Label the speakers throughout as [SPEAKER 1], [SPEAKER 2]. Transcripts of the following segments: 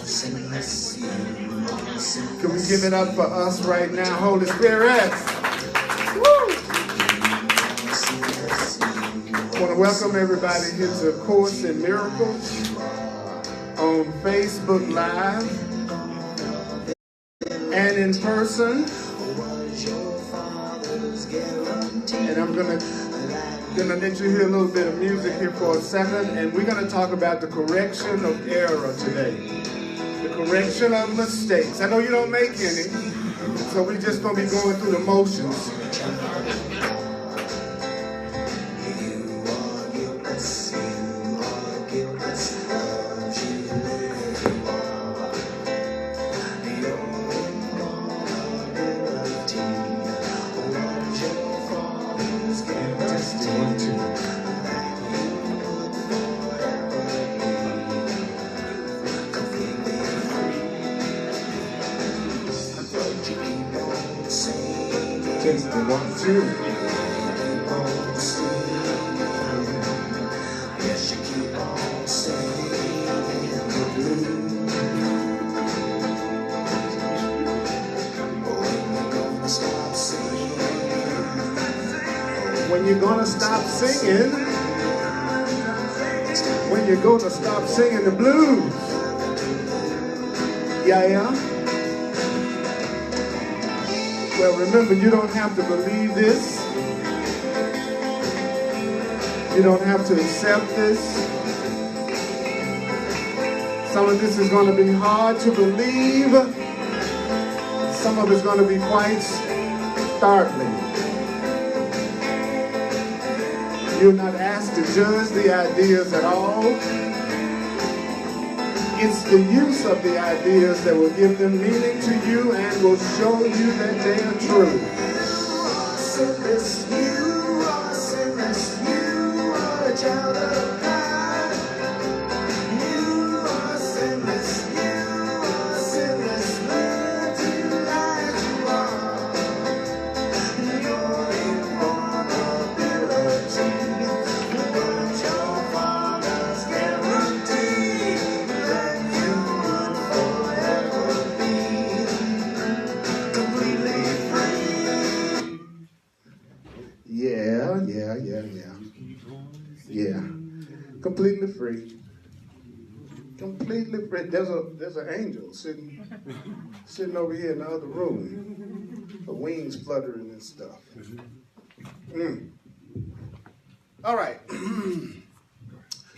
[SPEAKER 1] Can we give it up for us right now, Holy Spirit? Woo! I want to welcome everybody here to Course in Miracles on Facebook Live and in person. And I'm gonna let you hear a little bit of music here for a second, and we're gonna talk about the correction of error today. The correction of mistakes. I know you don't make any, so we're just gonna be going through the motions. When you're gonna stop singing, when you're gonna stop singing the blues. Yeah. Well, remember, you don't have to believe this. You don't have to accept this. Some of this is going to be hard to believe. Some of it's going to be quite startling. You're not asked to judge the ideas at all. It's the use of the ideas that will give them meaning to you and will show you that they are true. Sinless, you are sinless, you are a child of God. You are sinless, learn to lie as you are. You're invulnerability. Yeah. Completely free. Completely free. There's an angel sitting over here in the other room. Her wings fluttering and stuff. All right.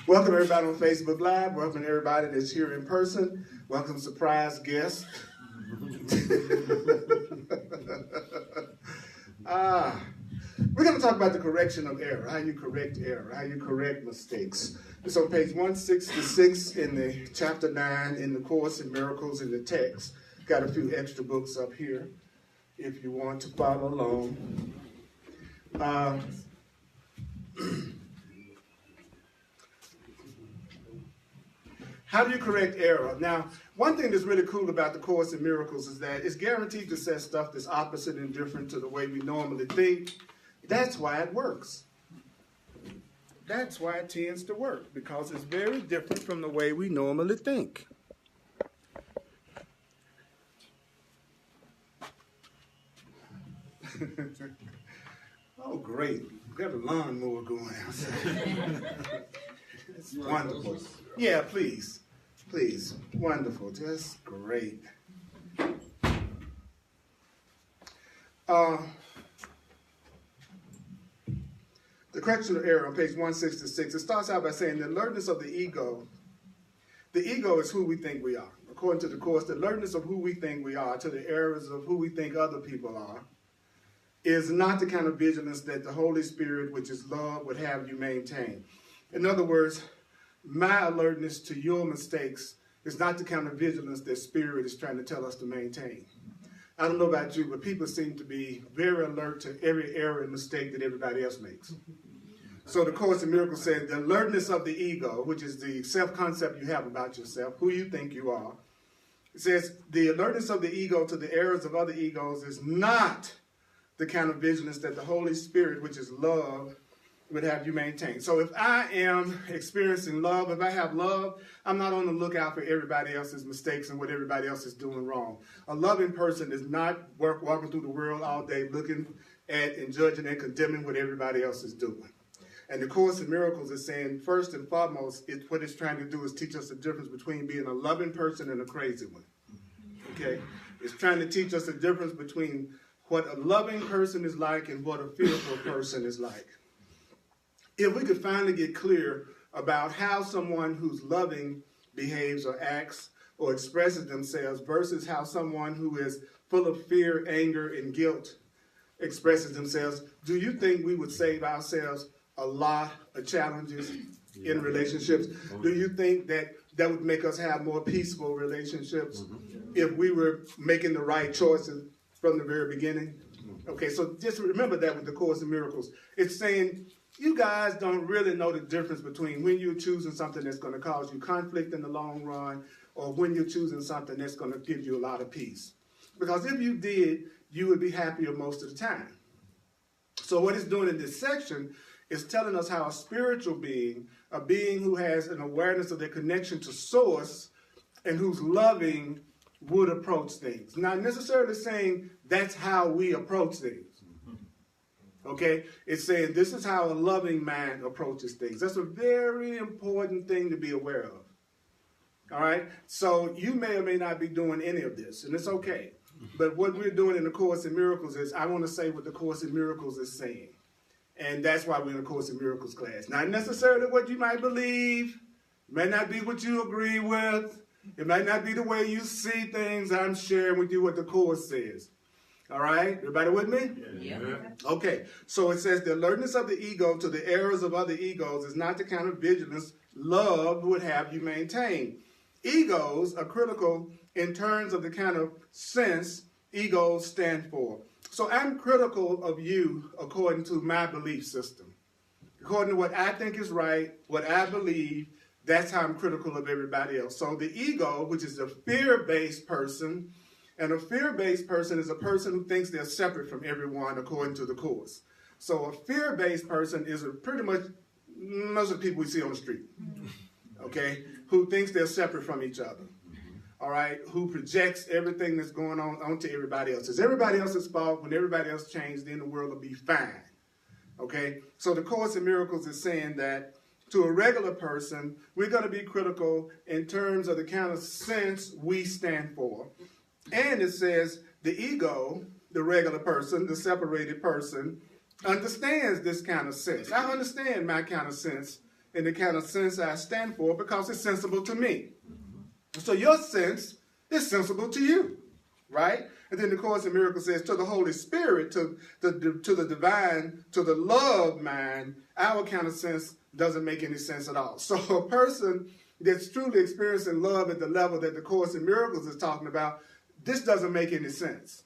[SPEAKER 1] Welcome everybody on Facebook Live. Welcome everybody that's here in person. Welcome surprise guests. We're going to talk about the correction of error, how you correct error, how you correct mistakes. It's on page 166 in the chapter 9 in the Course in Miracles in the text. Got a few extra books up here if you want to follow along. How do you correct error? Now, one thing that's really cool about the Course in Miracles is that it's guaranteed to say stuff that's opposite and different to the way we normally think. That's why it works. That's why it tends to work, because it's very different from the way we normally think. Oh, great. We've got a lawnmower going outside. It's wonderful. Yeah, please. Please. Wonderful. Just great. The correction of error on page 166, it starts out by saying the alertness of the ego. The ego is who we think we are. According to the Course, the alertness of who we think we are to the errors of who we think other people are is not the kind of vigilance that the Holy Spirit, which is love, would have you maintain. In other words, my alertness to your mistakes is not the kind of vigilance that Spirit is trying to tell us to maintain. I don't know about you, but people seem to be very alert to every error and mistake that everybody else makes. So the Course in Miracles says the alertness of the ego, which is the self-concept you have about yourself, who you think you are. It says the alertness of the ego to the errors of other egos is not the kind of vigilance that the Holy Spirit, which is love, would have you maintain. So if I am experiencing love, if I have love, I'm not on the lookout for everybody else's mistakes and what everybody else is doing wrong. A loving person is not walking through the world all day looking at and judging and condemning what everybody else is doing. And the Course in Miracles is saying, first and foremost, what it's trying to do is teach us the difference between being a loving person and a crazy one. Okay? It's trying to teach us the difference between what a loving person is like and what a fearful person is like. If we could finally get clear about how someone who's loving behaves or acts or expresses themselves versus how someone who is full of fear, anger, and guilt expresses themselves, do you think we would save ourselves a lot of challenges in relationships? Do you think that would make us have more peaceful relationships if we were making the right choices from the very beginning? Okay, so just remember that with the Course in Miracles. It's saying you guys don't really know the difference between when you're choosing something that's going to cause you conflict in the long run or when you're choosing something that's going to give you a lot of peace. Because if you did, you would be happier most of the time. So what it's doing in this section is telling us how a spiritual being, a being who has an awareness of their connection to Source and who's loving, would approach things. Not necessarily saying that's how we approach things. Okay? It's saying this is how a loving mind approaches things. That's a very important thing to be aware of. All right? So you may or may not be doing any of this, and it's okay. But what we're doing in the Course in Miracles is I want to say what the Course in Miracles is saying. And that's why we're in the Course in Miracles class. Not necessarily what you might believe. It may not be what you agree with. It might not be the way you see things. I'm sharing with you what the Course says. All right? Everybody with me?
[SPEAKER 2] Yeah.
[SPEAKER 1] Okay. So it says the alertness of the ego to the errors of other egos is not the kind of vigilance love would have you maintain. Egos are critical in terms of the kind of sense egos stand for. So I'm critical of you according to my belief system. According to what I think is right, what I believe, that's how I'm critical of everybody else. So the ego, which is a fear-based person, and a fear-based person is a person who thinks they're separate from everyone according to the Course. So a fear-based person is pretty much most of the people we see on the street, okay, who thinks they're separate from each other. All right, who projects everything that's going on onto everybody else. It's everybody else's fault. When everybody else changes, then the world will be fine. Okay, so the Course in Miracles is saying that to a regular person, we're going to be critical in terms of the kind of sense we stand for. And it says the ego, the regular person, the separated person, understands this kind of sense. I understand my kind of sense and the kind of sense I stand for because it's sensible to me. So your sense is sensible to you, right? And then the Course in Miracles says to the Holy Spirit, to the divine, to the love mind, our kind of sense doesn't make any sense at all. So a person that's truly experiencing love at the level that the Course in Miracles is talking about, this doesn't make any sense.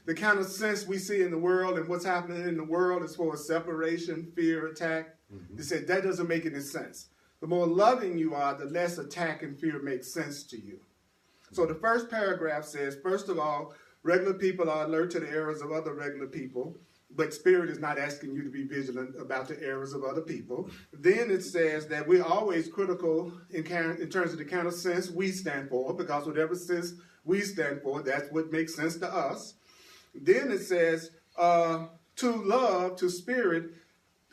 [SPEAKER 1] The kind of sense we see in the world and what's happening in the world as far as separation, fear, attack, they said that doesn't make any sense. The more loving you are, the less attack and fear makes sense to you. So the first paragraph says, first of all, regular people are alert to the errors of other regular people, but Spirit is not asking you to be vigilant about the errors of other people. Then it says that we're always critical in terms of the kind of sense we stand for, because whatever sense we stand for, that's what makes sense to us. Then it says, to love, to Spirit,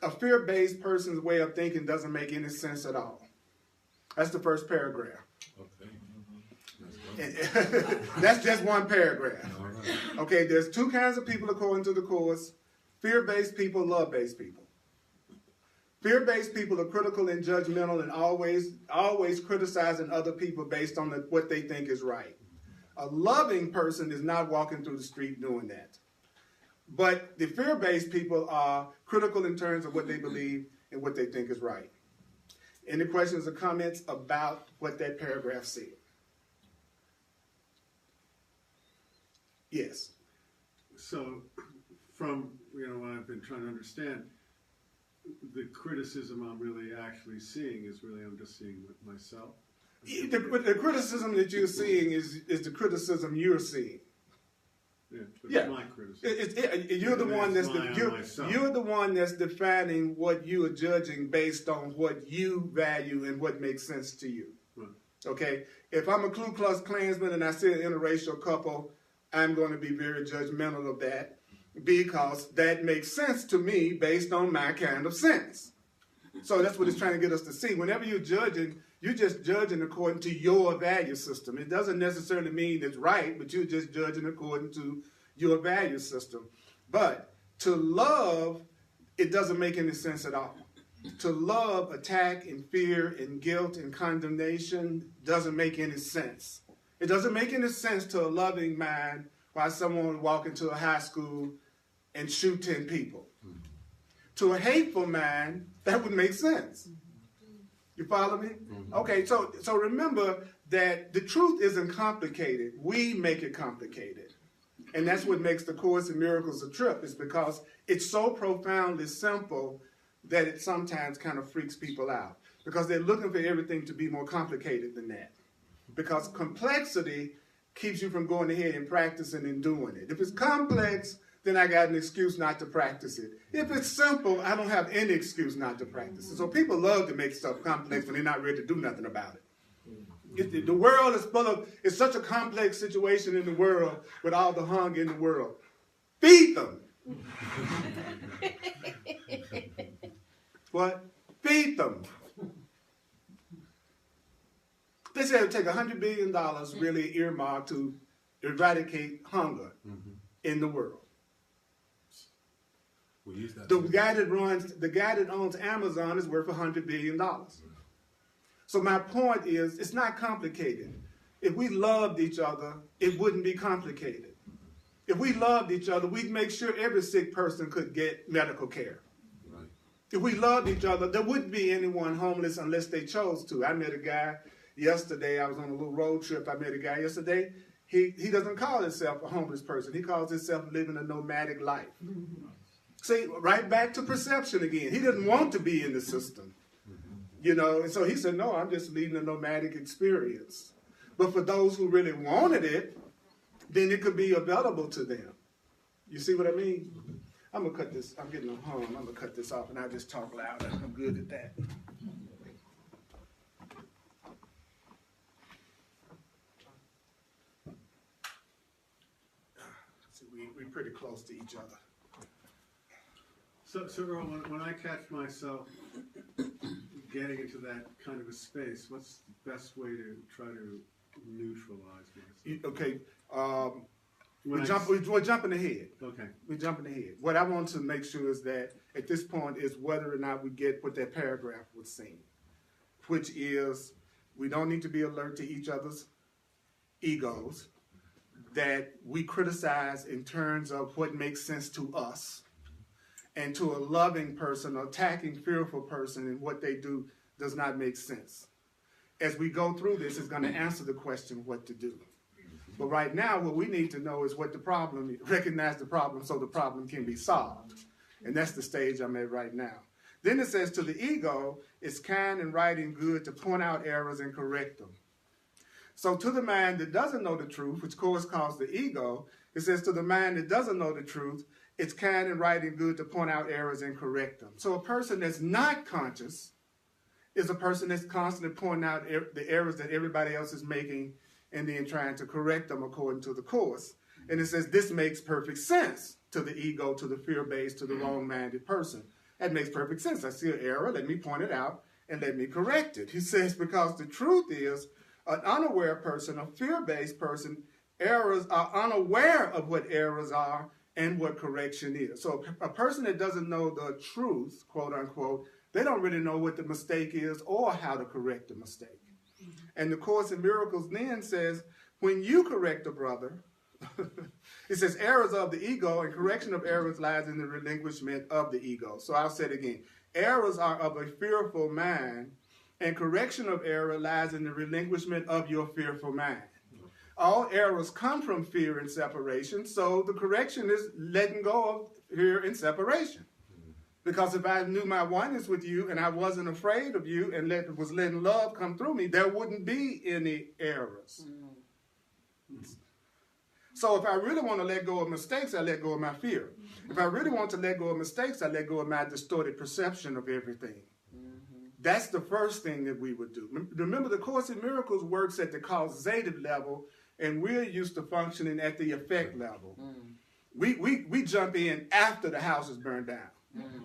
[SPEAKER 1] a fear-based person's way of thinking doesn't make any sense at all. That's the first paragraph. Okay. That's just one paragraph. Okay, there's two kinds of people according to the Course. Fear-based people, love-based people. Fear-based people are critical and judgmental and always criticizing other people based on what they think is right. A loving person is not walking through the street doing that. But the fear-based people are critical in terms of what they believe and what they think is right. Any questions or comments about what that paragraph said? Yes.
[SPEAKER 3] So from what I've been trying to understand, the criticism I'm really actually seeing is really I'm just seeing myself.
[SPEAKER 1] The criticism that you're seeing is the criticism you're seeing.
[SPEAKER 3] But
[SPEAKER 1] Yeah.
[SPEAKER 3] it's my criticism.
[SPEAKER 1] You're the one that's
[SPEAKER 3] myself.
[SPEAKER 1] you're the one that's defining what you are judging based on what you value and what makes sense to you.
[SPEAKER 3] Right.
[SPEAKER 1] Okay? If I'm a Ku Klux Klansman and I see an interracial couple, I'm going to be very judgmental of that because that makes sense to me based on my kind of sense. So that's what it's trying to get us to see. Whenever you're judging, you're just judging according to your value system. It doesn't necessarily mean it's right, but you're just judging according to your value system. But to love, it doesn't make any sense at all. To love, attack, and fear, and guilt, and condemnation doesn't make any sense. It doesn't make any sense to a loving mind why someone would walk into a high school and shoot 10 people. To a hateful mind, that would make sense. You follow me? Okay, so remember that the truth isn't complicated. We make it complicated. And that's what makes the Course in Miracles a trip, is because it's so profoundly simple that it sometimes kind of freaks people out. Because they're looking for everything to be more complicated than that. Because complexity keeps you from going ahead and practicing and doing it. If it's complex, then I got an excuse not to practice it. If it's simple, I don't have any excuse not to practice it. So people love to make stuff complex when they're not ready to do nothing about it. The world is full of, it's such a complex situation in the world with all the hunger in the world. Feed them. What? Feed them. They said it would take $100 billion really earmarked to eradicate hunger in the world.
[SPEAKER 2] We'll use that.
[SPEAKER 1] The guy that owns Amazon is worth $100 billion. So my point is, it's not complicated. If we loved each other, it wouldn't be complicated. If we loved each other, we'd make sure every sick person could get medical care.
[SPEAKER 2] Right.
[SPEAKER 1] If we loved each other, there wouldn't be anyone homeless unless they chose to. I met a guy yesterday. I was on a little road trip. I met a guy yesterday. He doesn't call himself a homeless person. He calls himself living a nomadic life. See, right back to perception again. He didn't want to be in the system, you know. And so he said, no, I'm just leading a nomadic experience. But for those who really wanted it, then it could be available to them. You see what I mean? I'm going to cut this. I'm getting a hum. I'm going to cut this off and I'll just talk louder. I'm good at that. See, we're pretty close to each other.
[SPEAKER 3] So Earl, when I catch myself getting into that kind of a space, what's the best way to try to neutralize myself?
[SPEAKER 1] Okay,
[SPEAKER 3] When
[SPEAKER 1] we're jumping ahead.
[SPEAKER 3] Okay.
[SPEAKER 1] We're jumping ahead. What I want to make sure is that at this point is whether or not we get what that paragraph was saying, which is we don't need to be alert to each other's egos, that we criticize in terms of what makes sense to us. And to a loving person, attacking fearful person, and what they do does not make sense. As we go through this, it's going to answer the question what to do. But right now, what we need to know is what the problem, recognize the problem so the problem can be solved. And that's the stage I'm at right now. Then it says to the ego, it's kind and right and good to point out errors and correct them. So to the mind that doesn't know the truth, which of course calls the ego, it says to the mind that doesn't know the truth, it's kind and right and good to point out errors and correct them. So a person that's not conscious is a person that's constantly pointing out the errors that everybody else is making and then trying to correct them according to the Course. And it says this makes perfect sense to the ego, to the fear-based, to the wrong-minded person. That makes perfect sense. I see an error, let me point it out and let me correct it. He says because the truth is an unaware person, a fear-based person, errors are unaware of what errors are and what correction is. So a person that doesn't know the truth, quote unquote, they don't really know what the mistake is or how to correct the mistake. And the Course in Miracles then says, when you correct a brother, it says errors of the ego and correction of errors lies in the relinquishment of the ego. So I'll say it again. Errors are of a fearful mind and correction of error lies in the relinquishment of your fearful mind. All errors come from fear and separation, so the correction is letting go of fear and separation. Because if I knew my oneness with you and I wasn't afraid of you and was letting love come through me, there wouldn't be any errors. So if I really want to let go of mistakes, I let go of my fear. If I really want to let go of mistakes, I let go of my distorted perception of everything. That's the first thing that we would do. Remember, the Course in Miracles works at the causative level, and we're used to functioning at the effect level. We jump in after the house is burned down.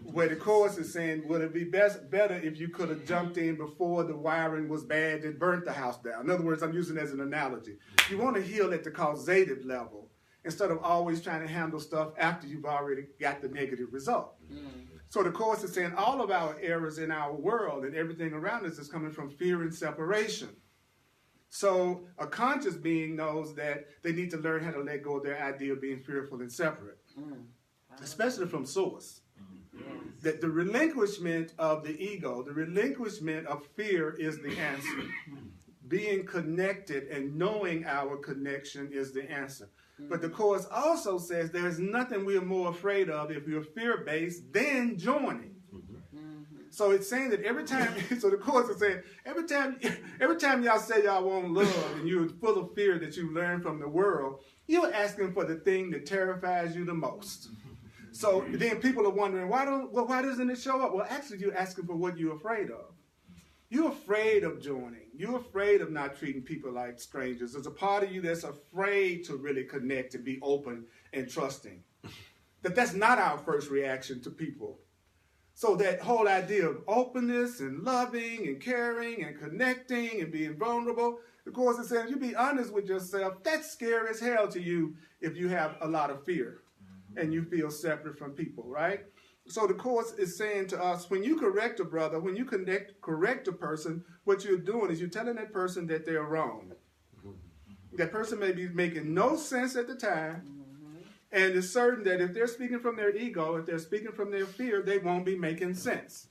[SPEAKER 1] Where the Course is saying, would it be better if you could have jumped in before the wiring was bad and burnt the house down? In other words, I'm using it as an analogy. You want to heal at the causative level instead of always trying to handle stuff after you've already got the negative result. So the Course is saying all of our errors in our world and everything around us is coming from fear and separation. So a conscious being knows that they need to learn how to let go of their idea of being fearful and separate, especially from source. That the relinquishment of the ego, the relinquishment of fear is the answer. Being connected and knowing our connection is the answer. But the Course also says there's nothing we are more afraid of if you're fear-based than joining. So it's saying that every time, so the Course is saying, every time y'all say y'all want love and you're full of fear that you learn from the world, you're asking for the thing that terrifies you the most. So then people are wondering, why doesn't it show up? Well, actually, you're asking for what you're afraid of. You're afraid of joining. You're afraid of not treating people like strangers. There's a part of you that's afraid to really connect and be open and trusting. That's not our first reaction to people. So that whole idea of openness and loving and caring and connecting and being vulnerable, the Course is saying, you be honest with yourself, that's scary as hell to you if you have a lot of fear and you feel separate from people, right? So the Course is saying to us, when you correct a brother, when you correct a person, what you're doing is you're telling that person that they're wrong. That person may be making no sense at the time, and it's certain that if they're speaking from their ego, if they're speaking from their fear, they won't be making sense.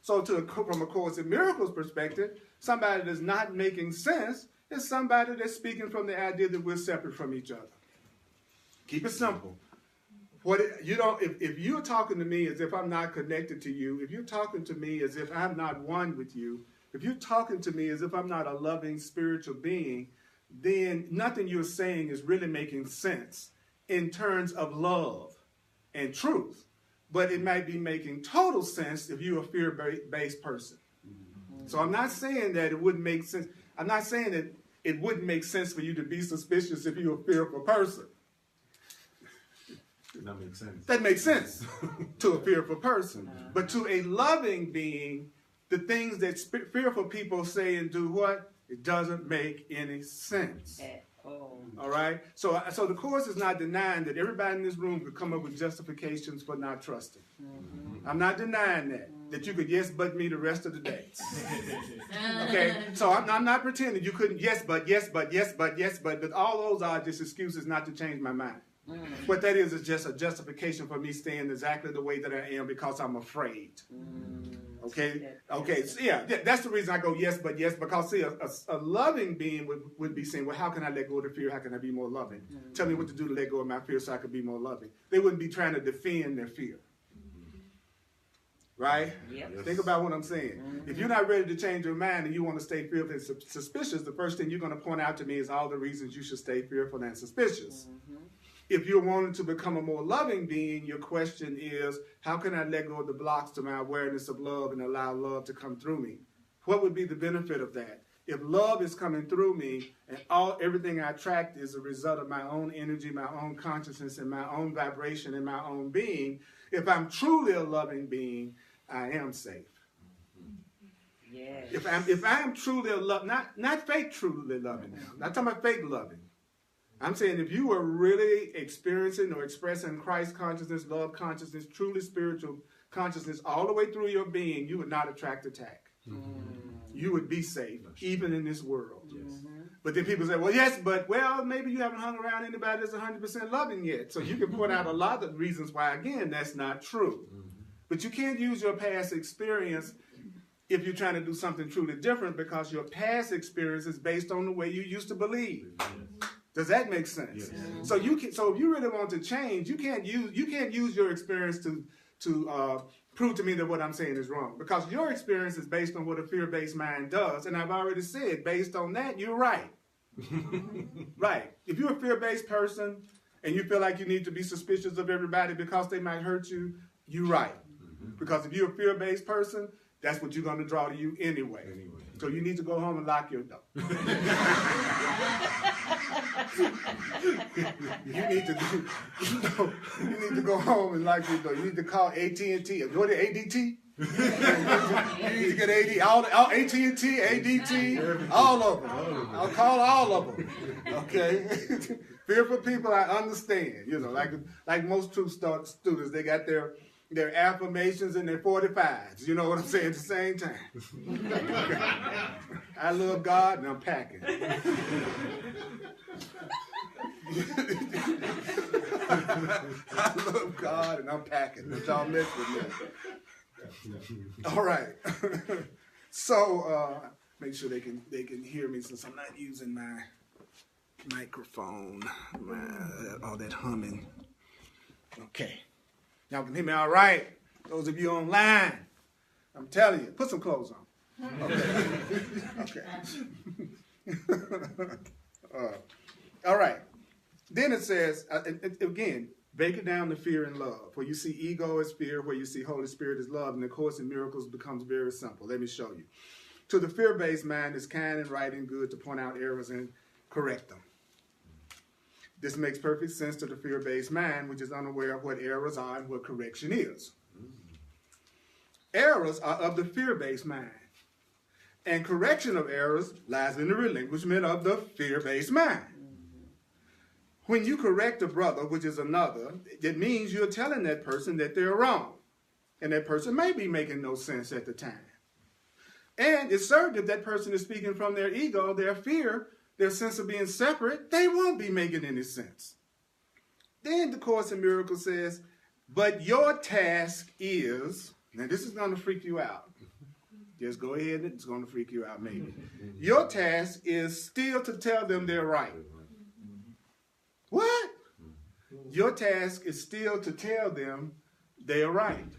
[SPEAKER 1] So from a Course in Miracles perspective, somebody that's not making sense is somebody that's speaking from the idea that we're separate from each other. Keep it simple. If you're talking to me as if I'm not connected to you, if you're talking to me as if I'm not one with you, if you're talking to me as if I'm not a loving spiritual being, then nothing you're saying is really making sense in terms of love and truth. But it might be making total sense if you're a fear-based person. So I'm not saying that it wouldn't make sense. I'm not saying that it wouldn't make sense for you to be suspicious if you're a fearful person.
[SPEAKER 2] That makes sense.
[SPEAKER 1] That makes sense to a fearful person. But to a loving being, the things that fearful people say and do what? It doesn't make any sense. All right? So the Course is not denying that everybody in this room could come up with justifications for not trusting. I'm not denying that you could yes but me the rest of the day. Okay? So I'm not pretending you couldn't yes but, but all those are just excuses not to change my mind. What that is just a justification for me staying exactly the way that I am because I'm afraid. Okay? Okay, so yeah, that's the reason I go yes, because see, a loving being would be saying, well, how can I let go of the fear? How can I be more loving? Tell me what to do to let go of my fear so I can be more loving. They wouldn't be trying to defend their fear. Right? Yep. Think about what I'm saying. If you're not ready to change your mind and you want to stay fearful and suspicious, the first thing you're going to point out to me is all the reasons you should stay fearful and suspicious. If you're wanting to become a more loving being, your question is, how can I let go of the blocks to my awareness of love and allow love to come through me? What would be the benefit of that? If love is coming through me and everything I attract is a result of my own energy, my own consciousness, and my own vibration and my own being, if I'm truly a loving being, I am safe. Yes. If I'm truly a love, not fake truly loving now. Not talking about fake loving. I'm saying if you were really experiencing or expressing Christ consciousness, love consciousness, truly spiritual consciousness all the way through your being, you would not attract attack. You would be safe, even in this world. Yes. But then people say, well, yes, but, well, maybe you haven't hung around anybody that's 100% loving yet. So you can point out a lot of reasons why, again, that's not true. But you can't use your past experience if you're trying to do something truly different because your past experience is based on the way you used to believe. Does that make sense? Yes. So if you really want to change, you can't use your experience to prove to me that what I'm saying is wrong, because your experience is based on what a fear-based mind does, and I've already said based on that you're right. Right. If you're a fear-based person and you feel like you need to be suspicious of everybody because they might hurt you, you're right. Because if you're a fear-based person, that's what you're going to draw to you anyway. So you need to go home and lock your door. You need to go home and lock your door. You need to call AT&T. You know the ADT? You need to get all AT&T, ADT, all of them. I'll call all of them. Okay? Fearful people, I understand. You know, like most truth students, they got their affirmations and their 45s. You know what I'm saying? At the same time. I love God and I'm packing. I love God and I'm packing. Don't y'all mess with me. All right. So make sure they can hear me since I'm not using my microphone. All that humming. Okay. Y'all can hear me all right. Those of you online, I'm telling you, put some clothes on. Okay. All right. Then it says, again, break it down to fear and love. Where you see ego is fear, where you see Holy Spirit is love, and the Course in Miracles becomes very simple. Let me show you. To the fear-based mind, it's kind and right and good to point out errors and correct them. This makes perfect sense to the fear-based mind, which is unaware of what errors are and what correction is. Errors are of the fear-based mind, and correction of errors lies in the relinquishment of the fear-based mind. When you correct a brother, which is another, it means you're telling that person that they're wrong. And that person may be making no sense at the time. And it's certain if that person is speaking from their ego, their fear, their sense of being separate, they won't be making any sense. Then the Course in Miracles says, but your task is, now this is going to freak you out. Just go ahead, it's going to freak you out maybe. Your task is still to tell them they're right. What? Your task is still to tell them they are right.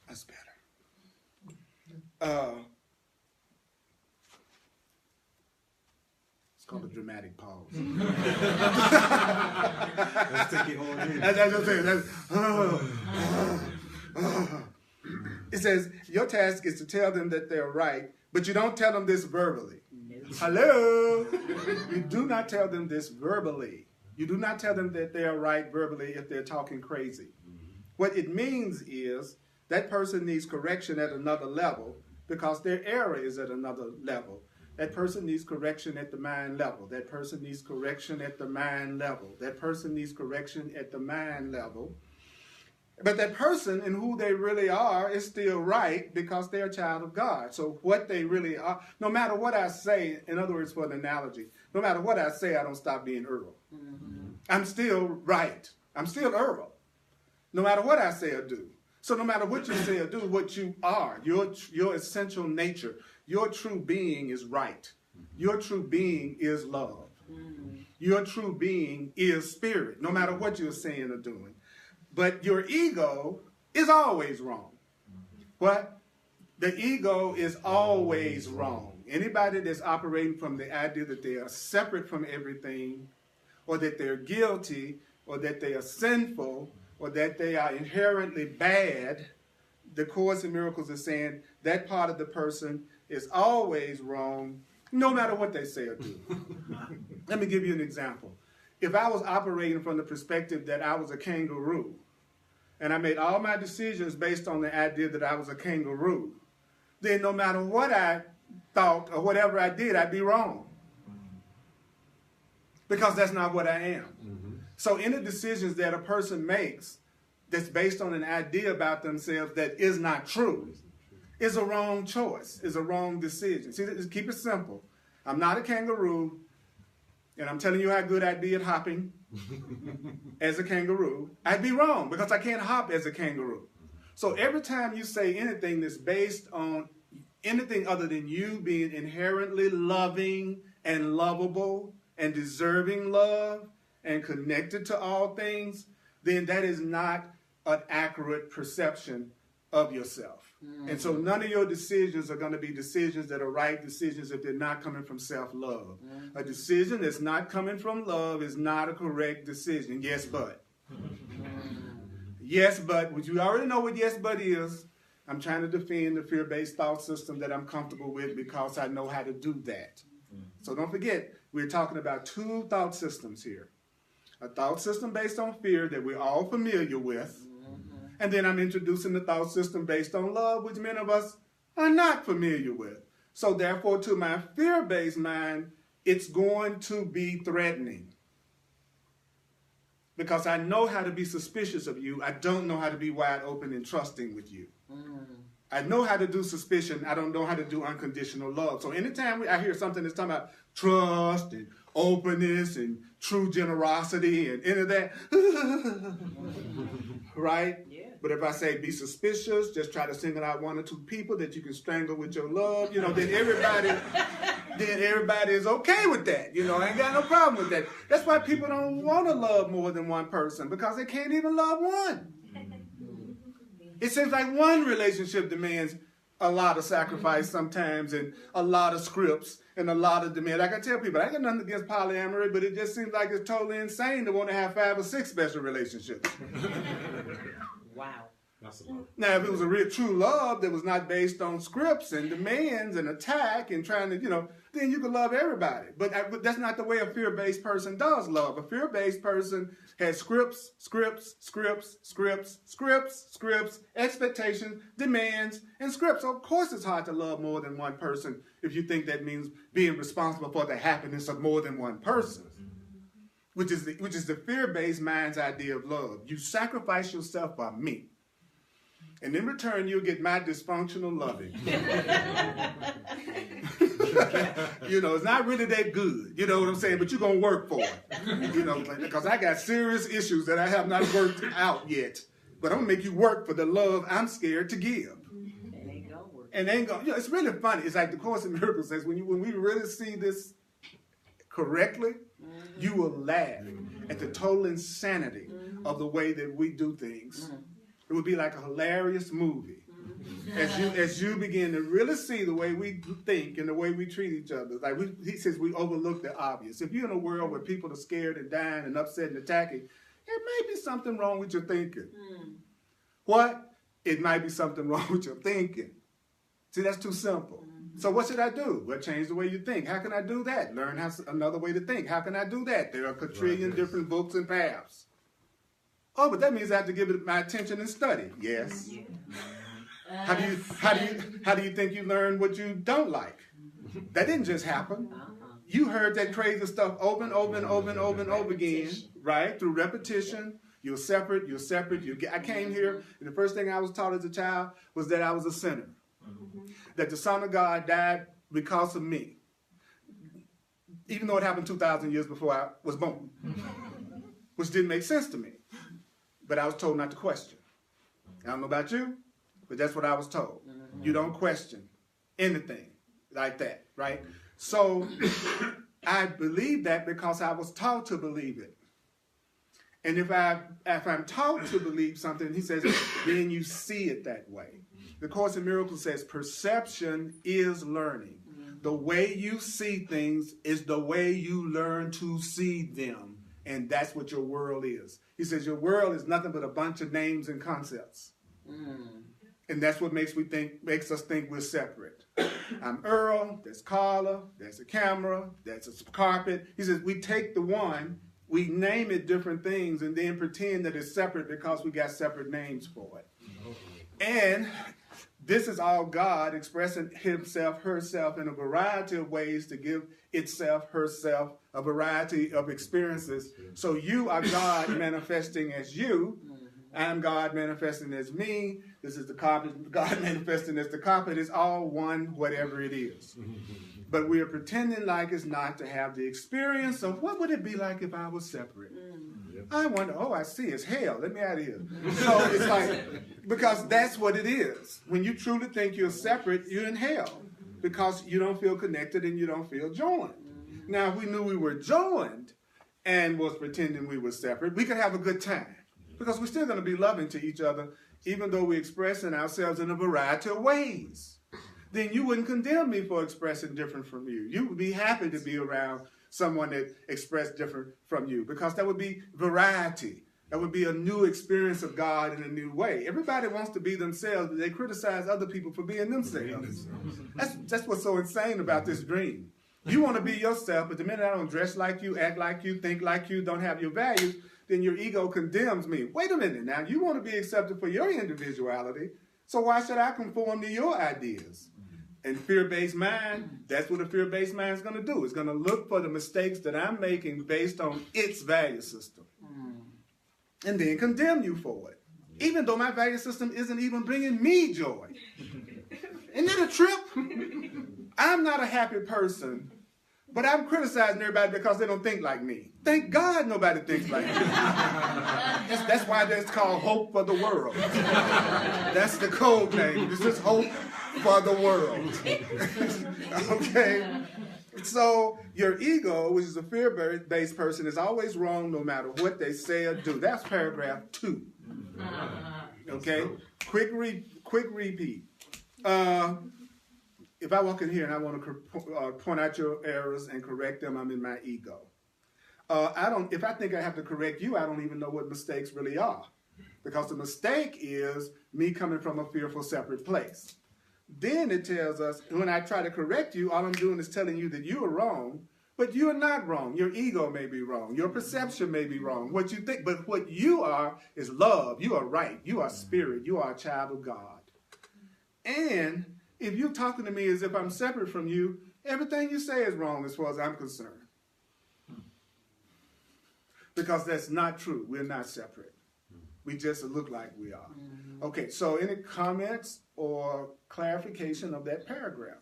[SPEAKER 1] That's better. It's called a dramatic pause.
[SPEAKER 3] Let's take it all in.
[SPEAKER 1] It says, your task is to tell them that they're right, but you don't tell them this verbally. Hello? You do not tell them this verbally. You do not tell them that they are right verbally if they're talking crazy. What it means is that person needs correction at another level because their error is at another level. That person needs correction at the mind level. That person needs correction at the mind level. That person needs correction at the mind level. But that person and who they really are is still right because they're a child of God. So what they really are, no matter what I say, in other words, for an analogy, no matter what I say, I don't stop being Earl. I'm still right. I'm still Earl. No matter what I say or do. So no matter what you say or do, what you are, your essential nature, your true being is right. Your true being is love. Your true being is spirit, no matter what you're saying or doing. But your ego is always wrong. What? The ego is always wrong. Anybody that's operating from the idea that they are separate from everything, or that they're guilty, or that they are sinful, or that they are inherently bad, the Course in Miracles is saying that part of the person is always wrong, no matter what they say or do. Let me give you an example. If I was operating from the perspective that I was a kangaroo, and I made all my decisions based on the idea that I was a kangaroo, then no matter what I thought or whatever I did, I'd be wrong. Because that's not what I am. So any decisions that a person makes that's based on an idea about themselves that is not true is a wrong choice, is a wrong decision. See, just keep it simple. I'm not a kangaroo, and I'm telling you how good I'd be at hopping as a kangaroo. I'd be wrong because I can't hop as a kangaroo. So every time you say anything that's based on anything other than you being inherently loving and lovable and deserving love and connected to all things, then that is not an accurate perception of yourself. And so none of your decisions are going to be decisions that are right decisions if they're not coming from self-love. A decision that's not coming from love is not a correct decision. Yes, but. Yes, but. Would you already know what yes, but is? I'm trying to defend the fear-based thought system that I'm comfortable with because I know how to do that. So don't forget, we're talking about two thought systems here. A thought system based on fear that we're all familiar with. And then I'm introducing the thought system based on love, which many of us are not familiar with. So therefore, to my fear-based mind, it's going to be threatening. Because I know how to be suspicious of you. I don't know how to be wide open and trusting with you. I know how to do suspicion. I don't know how to do unconditional love. So anytime I hear something that's talking about trust and openness and true generosity and any of that, right? Yeah. But if I say be suspicious, just try to single out one or two people that you can strangle with your love, then everybody is okay with that. I ain't got no problem with that. That's why people don't want to love more than one person, because they can't even love one. It seems like one relationship demands a lot of sacrifice sometimes and a lot of scripts and a lot of demand. Like I tell people, I got nothing against polyamory, but it just seems like it's totally insane to want to have 5 or 6 special relationships.
[SPEAKER 2] Wow.
[SPEAKER 1] Now, if it was a real true love that was not based on scripts and demands and attack and trying to, then you could love everybody. But that's not the way a fear-based person does love. A fear-based person has scripts, expectations, demands, and scripts. So of course it's hard to love more than one person if you think that means being responsible for the happiness of more than one person. Which is the fear-based mind's idea of love. You sacrifice yourself for me. And in return, you'll get my dysfunctional loving. It's not really that good. You know what I'm saying? But you're going to work for it. Because I got serious issues that I have not worked out yet. But I'm going to make you work for the love I'm scared to give.
[SPEAKER 2] It ain't going to work.
[SPEAKER 1] And it ain't going it's really funny. It's like the Course in Miracles says, when we really see this correctly, you will laugh at the total insanity of the way that we do things. It would be like a hilarious movie. As you begin to really see the way we think and the way we treat each other. Like he says we overlook the obvious. If you're in a world where people are scared and dying and upset and attacking, it may be something wrong with your thinking. What? It might be something wrong with your thinking. See, that's too simple. So what should I do? Well, change the way you think. How can I do that? Learn another way to think. How can I do that? There are a quadrillion different books and paths. Oh, but that means I have to give it my attention and study. Yes. How do you think you learn what you don't like? That didn't just happen. You heard that crazy stuff over and over and over and over and over again, right? Through repetition. You're separate. I came here, and the first thing I was taught as a child was that I was a sinner. That the Son of God died because of me. Even though it happened 2,000 years before I was born. Which didn't make sense to me. But I was told not to question. I don't know about you, but that's what I was told. You don't question anything like that, right? So I believe that because I was taught to believe it. And if I'm taught to believe something, he says, then you see it that way. The Course in Miracles says perception is learning. The way you see things is the way you learn to see them. And that's what your world is. He says your world is nothing but a bunch of names and concepts. And that's what makes us think we're separate. I'm Earl, there's Carla, there's a camera, there's a carpet. He says we take the one, we name it different things, and then pretend that it's separate because we got separate names for it. And this is all God expressing himself, herself in a variety of ways to give itself, herself, a variety of experiences. So you are God manifesting as you. I'm God manifesting as me. This is the carpet, God manifesting as the carpet. It's all one, whatever it is. But we are pretending like it's not to have the experience of what would it be like if I was separate. I wonder, I see, it's hell. Let me out of here. So it's like, because that's what it is. When you truly think you're separate, you're in hell. Because you don't feel connected and you don't feel joined. Now, if we knew we were joined and was pretending we were separate, we could have a good time. Because we're still going to be loving to each other, even though we're expressing ourselves in a variety of ways, then you wouldn't condemn me for expressing different from you. You would be happy to be around someone that expressed different from you, because that would be variety. That would be a new experience of God in a new way. Everybody wants to be themselves, but they criticize other people for being themselves. That's what's so insane about this dream. You want to be yourself, but the minute I don't dress like you, act like you, think like you, don't have your values, then your ego condemns me. Wait a minute now. You want to be accepted for your individuality, so why should I conform to your ideas? And fear-based mind, that's what a fear-based mind is going to do. It's going to look for the mistakes that I'm making based on its value system. And then condemn you for it. Even though my value system isn't even bringing me joy. Isn't that a trip? I'm not a happy person, but I'm criticizing everybody because they don't think like me. Thank God nobody thinks like me. That's why that's called hope for the world. That's the code name. This is hope for the world. Okay? So your ego, which is a fear-based person, is always wrong no matter what they say or do. That's paragraph 2. Okay? Quick repeat. If I walk in here and I want to point out your errors and correct them, I'm in my ego. If I think I have to correct you, I don't even know what mistakes really are. Because the mistake is me coming from a fearful, separate place. Then it tells us, when I try to correct you, all I'm doing is telling you that you are wrong, but you are not wrong. Your ego may be wrong. Your perception may be wrong. What you think, but what you are is love. You are right. You are spirit. You are a child of God. And if you're talking to me as if I'm separate from you, everything you say is wrong as far as I'm concerned. Because that's not true. We're not separate. We just look like we are. Okay, so any comments or clarification of that paragraph?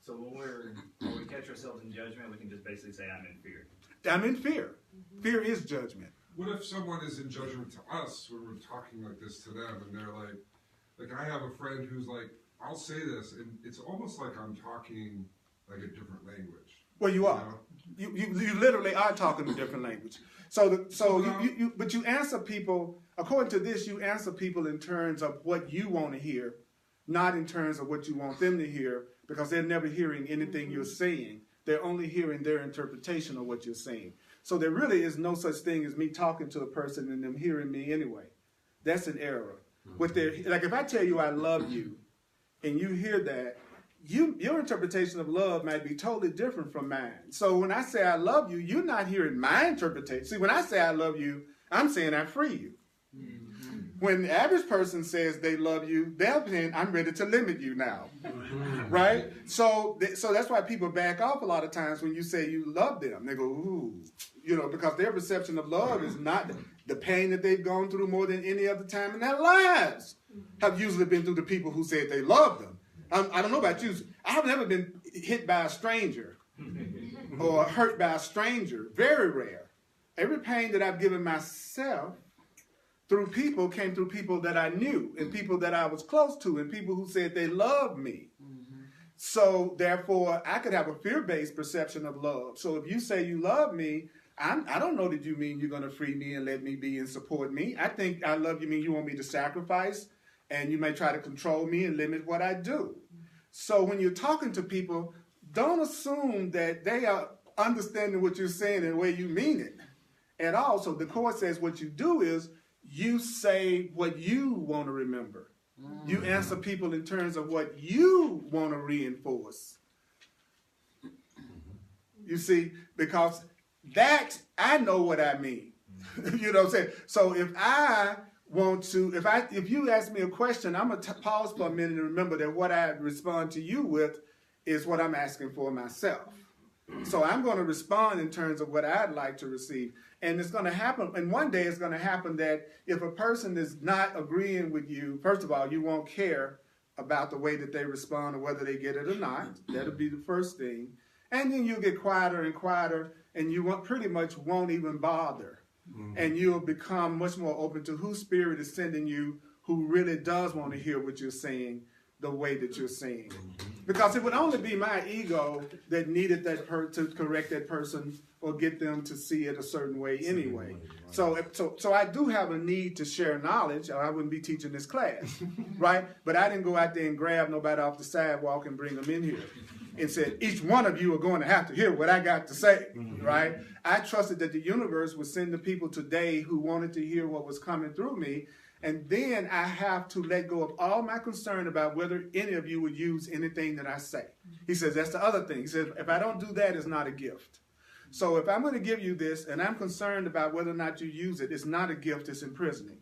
[SPEAKER 4] So when we catch ourselves in judgment, we can just basically say, I'm in fear.
[SPEAKER 1] I'm in fear. Fear is judgment.
[SPEAKER 5] What if someone is in judgment to us when we're talking like this to them, and they're like I have a friend who's like, I'll say this, and it's almost like I'm talking like a different language.
[SPEAKER 1] Well, you are. You literally are talking a different language. But you answer people, according to this, you answer people in terms of what you want to hear, not in terms of what you want them to hear, because they're never hearing anything you're saying. They're only hearing their interpretation of what you're saying. So there really is no such thing as me talking to a person and them hearing me anyway. That's an error. Like if I tell you I love you, and you hear that, your interpretation of love might be totally different from mine. So when I say I love you, you're not hearing my interpretation. See, when I say I love you, I'm saying I free you. When the average person says they love you, they're saying, I'm ready to limit you now. Right? So that's why people back off a lot of times when you say you love them. They go, ooh. Because their perception of love is not the pain that they've gone through more than any other time in their lives. Have usually been through the people who said they love them. I don't know about you. I have never been hit by a stranger or hurt by a stranger. Very rare. Every pain that I've given myself through people came through people that I knew and people that I was close to and people who said they loved me. So therefore, I could have a fear-based perception of love. So if you say you love me, I don't know that you mean you're going to free me and let me be and support me. I think I love you mean you want me to sacrifice, and you may try to control me and limit what I do. So when you're talking to people, don't assume that they are understanding what you're saying in the way you mean it at all. So the Course says what you do is you say what you want to remember. You answer people in terms of what you want to reinforce. You see, because that, I know what I mean. You know what I'm saying? So if you ask me a question, I'm going to pause for a minute and remember that what I respond to you with is what I'm asking for myself. So I'm going to respond in terms of what I'd like to receive. And it's going to happen, and one day it's going to happen that if a person is not agreeing with you, first of all, you won't care about the way that they respond or whether they get it or not. That'll be the first thing. And then you'll get quieter and quieter, and you pretty much won't even bother. And you'll become much more open to whose spirit is sending you, who really does want to hear what you're saying the way that you're saying it. Because it would only be my ego that needed that to correct that person or get them to see it a certain way anyway. So I do have a need to share knowledge, or I wouldn't be teaching this class, right? But I didn't go out there and grab nobody off the sidewalk and bring them in here and said, each one of you are going to have to hear what I got to say, right? I trusted that the universe would send the people today who wanted to hear what was coming through me. And then I have to let go of all my concern about whether any of you would use anything that I say. He says, that's the other thing. He says, if I don't do that, it's not a gift. So if I'm going to give you this and I'm concerned about whether or not you use it, it's not a gift, it's imprisoning.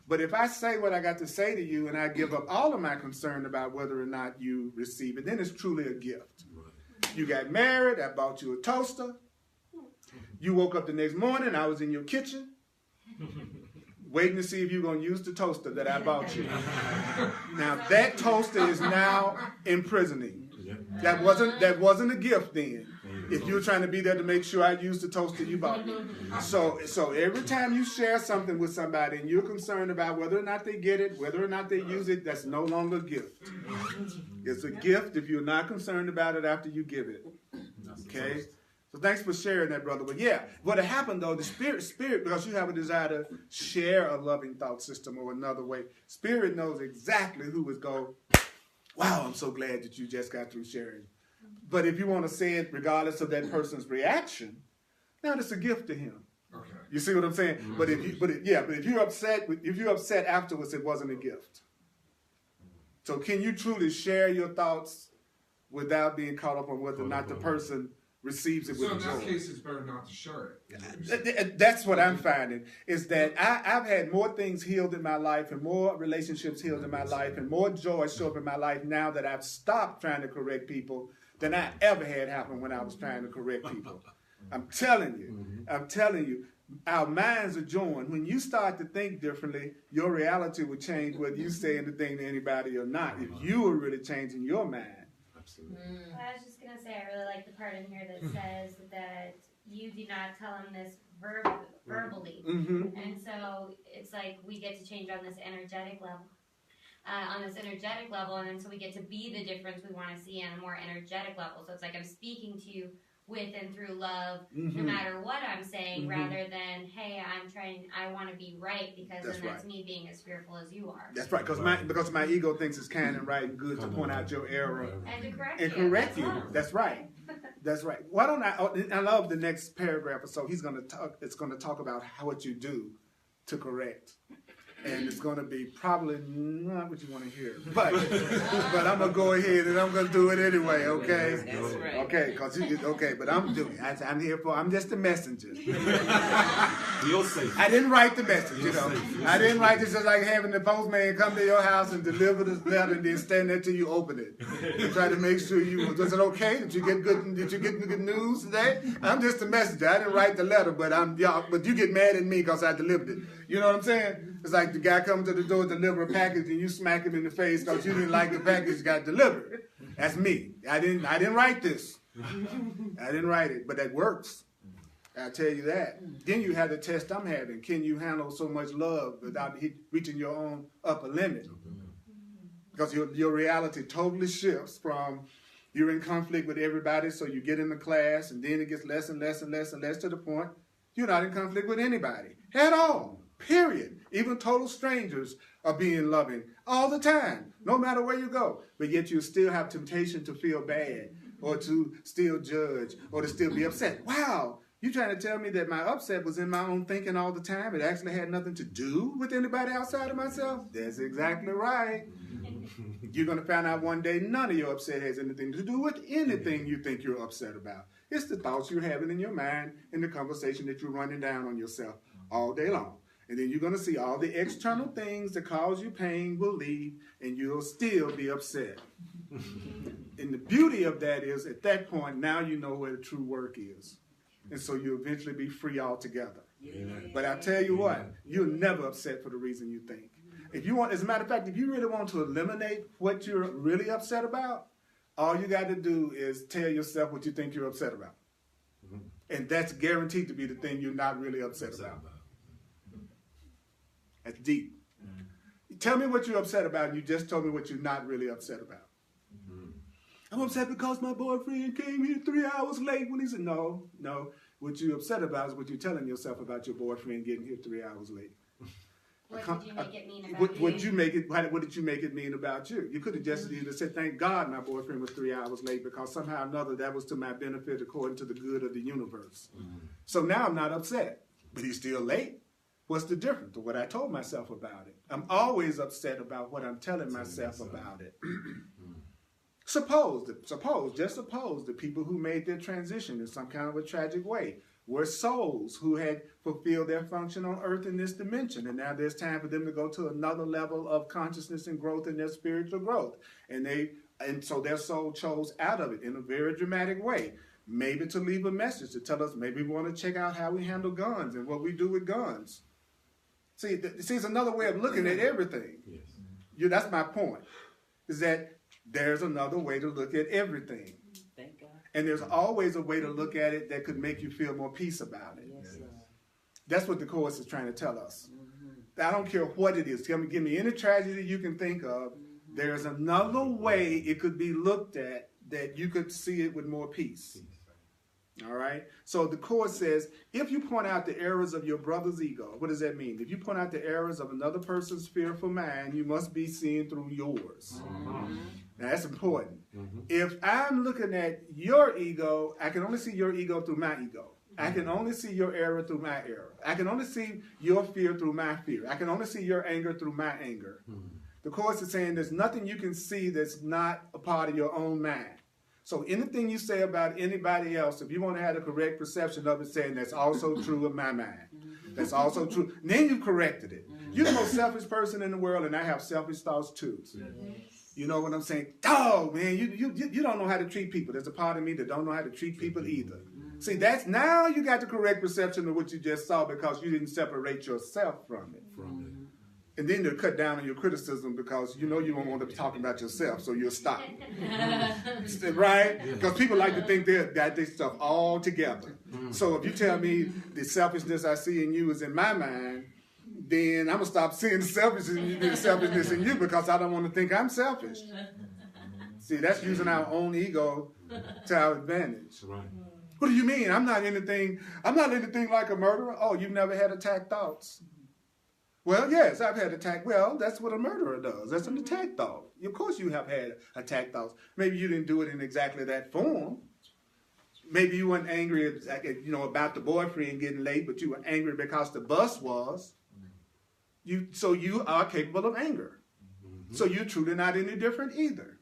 [SPEAKER 1] But if I say what I got to say to you and I give up all of my concern about whether or not you receive it, then it's truly a gift. You got married, I bought you a toaster. You woke up the next morning, I was in your kitchen, waiting to see if you're going to use the toaster that I bought you. Now that toaster is now imprisoning. That wasn't a gift then. If you're trying to be there to make sure I use the toaster you bought me. So every time you share something with somebody and you're concerned about whether or not they get it, whether or not they use it, that's no longer a gift. It's a gift if you're not concerned about it after you give it. Okay? So thanks for sharing that, brother. But yeah, what happened though, the spirit, because you have a desire to share a loving thought system or another way, spirit knows exactly who would go, wow, I'm so glad that you just got through sharing. But if you want to say it regardless of that person's reaction, now it's a gift to him.
[SPEAKER 5] Okay.
[SPEAKER 1] You see what I'm saying? But if you're upset afterwards, it wasn't a gift. So can you truly share your thoughts without being caught up on whether or not the person receives it with joy?
[SPEAKER 5] So in that case, it's better not to share it.
[SPEAKER 1] That's what I'm finding, is that I've had more things healed in my life and more relationships healed in my life and more joy show up in my life now that I've stopped trying to correct people than I ever had happen when I was trying to correct people. I'm telling you, our minds are joined. When you start to think differently, your reality will change whether you say anything to anybody or not. If you are really changing your mind.
[SPEAKER 6] Absolutely. I was just going to say, I really like the part in here that says that you do not tell him this verbally. And so it's like we get to change on this energetic level. And then so we get to be the difference we want to see on a more energetic level. So it's like I'm speaking to you with and through love, no matter what I'm saying, rather than, hey, I want to be right, because that's me being as fearful as you are.
[SPEAKER 1] That's right, because my ego thinks it's kind and right and good to point out your error
[SPEAKER 6] and to correct
[SPEAKER 1] you. That's right. That's right. Why don't I love the next paragraph or so. It's going to talk about what you do to correct. And it's going to be probably not what you want to hear. But I'm going to go ahead and I'm going to do it anyway, okay?
[SPEAKER 2] That's right.
[SPEAKER 1] Okay, but I'm doing it. I'm just a messenger.
[SPEAKER 7] You'll see.
[SPEAKER 1] I didn't write the message, I didn't write this just like having the postman come to your house and deliver this letter and then stand there till you open it. And try to make sure is it okay? Did you get good news today? I'm just a messenger. I didn't write the letter, but you get mad at me because I delivered it. You know what I'm saying? It's like the guy comes to the door to deliver a package and you smack him in the face because you didn't like the package got delivered. That's me. I didn't write this. I didn't write it, but that works. I'll tell you that. Then you have the test I'm having. Can you handle so much love without reaching your own upper limit? Because your reality totally shifts from you're in conflict with everybody, so you get in the class, and then it gets less and less and less and less to the point you're not in conflict with anybody at all. Period. Even total strangers are being loving all the time, no matter where you go. But yet you still have temptation to feel bad or to still judge or to still be upset. Wow, you trying to tell me that my upset was in my own thinking all the time? It actually had nothing to do with anybody outside of myself? That's exactly right. You're going to find out one day none of your upset has anything to do with anything you think you're upset about. It's the thoughts you're having in your mind and the conversation that you're running down on yourself all day long. And then you're going to see all the external things that cause you pain will leave, and you'll still be upset. And the beauty of that is, at that point, now you know where the true work is. And so you'll eventually be free altogether. Amen. But I tell you what, you're never upset for the reason you think. If you want, as a matter of fact, if you really want to eliminate what you're really upset about, all you got to do is tell yourself what you think you're upset about. And that's guaranteed to be the thing you're not really upset about. That's deep. Tell me what you're upset about, and you just told me what you're not really upset about. I'm upset because my boyfriend came here 3 hours late when he said, no. What you're upset about is what you're telling yourself about your boyfriend getting here 3 hours late.
[SPEAKER 6] What did you make it mean about
[SPEAKER 1] What
[SPEAKER 6] you?
[SPEAKER 1] did you make it mean about you? You could have just either said, thank God my boyfriend was 3 hours late because somehow or another that was to my benefit according to the good of the universe. So now I'm not upset, but he's still late. What's the difference to what I told myself about it? I'm always upset about what I'm telling myself about it. Suppose the people who made their transition in some kind of a tragic way were souls who had fulfilled their function on earth in this dimension. And now there's time for them to go to another level of consciousness and growth in their spiritual growth. And so their soul chose out of it in a very dramatic way. Maybe to leave a message to tell us maybe we want to check out how we handle guns and what we do with guns. See, it's another way of looking at everything.
[SPEAKER 7] Yes.
[SPEAKER 1] That's my point, is that there's another way to look at everything.
[SPEAKER 2] Thank God.
[SPEAKER 1] And there's always a way to look at it that could make you feel more peace about it.
[SPEAKER 2] Yes, Lord.
[SPEAKER 1] That's what the Course is trying to tell us. I don't care what it is. Give me any tragedy you can think of. There's another way it could be looked at that you could see it with more peace. All right? So the Course says, if you point out the errors of your brother's ego, what does that mean? If you point out the errors of another person's fearful mind, you must be seeing through yours. Now, that's important. If I'm looking at your ego, I can only see your ego through my ego. I can only see your error through my error. I can only see your fear through my fear. I can only see your anger through my anger. The Course is saying there's nothing you can see that's not a part of your own mind. So anything you say about anybody else, if you want to have the correct perception of it, saying that's also true of my mind. That's also true. And then you corrected it. You're the most selfish person in the world, and I have selfish thoughts too. You know what I'm saying? Oh, man, you don't know how to treat people. There's a part of me that don't know how to treat people either. See, that's now you got the correct perception of what you just saw because you didn't separate yourself from it. And then they'll cut down on your criticism because you know you don't want to be talking about yourself, so you'll stop. Right? Because people like to think they got this stuff all together. So if you tell me the selfishness I see in you is in my mind, then I'm going to stop seeing the selfishness in you because I don't want to think I'm selfish. See, that's using our own ego to our advantage.
[SPEAKER 7] Right.
[SPEAKER 1] What do you mean? I'm not anything like a murderer. Oh, you've never had attack thoughts. Well, yes, I've had attack. Well, that's what a murderer does. That's an attack thought. Of course you have had attack thoughts. Maybe you didn't do it in exactly that form. Maybe you weren't angry about the boyfriend getting late, but you were angry because the bus was. So you are capable of anger. So you're truly not any different either.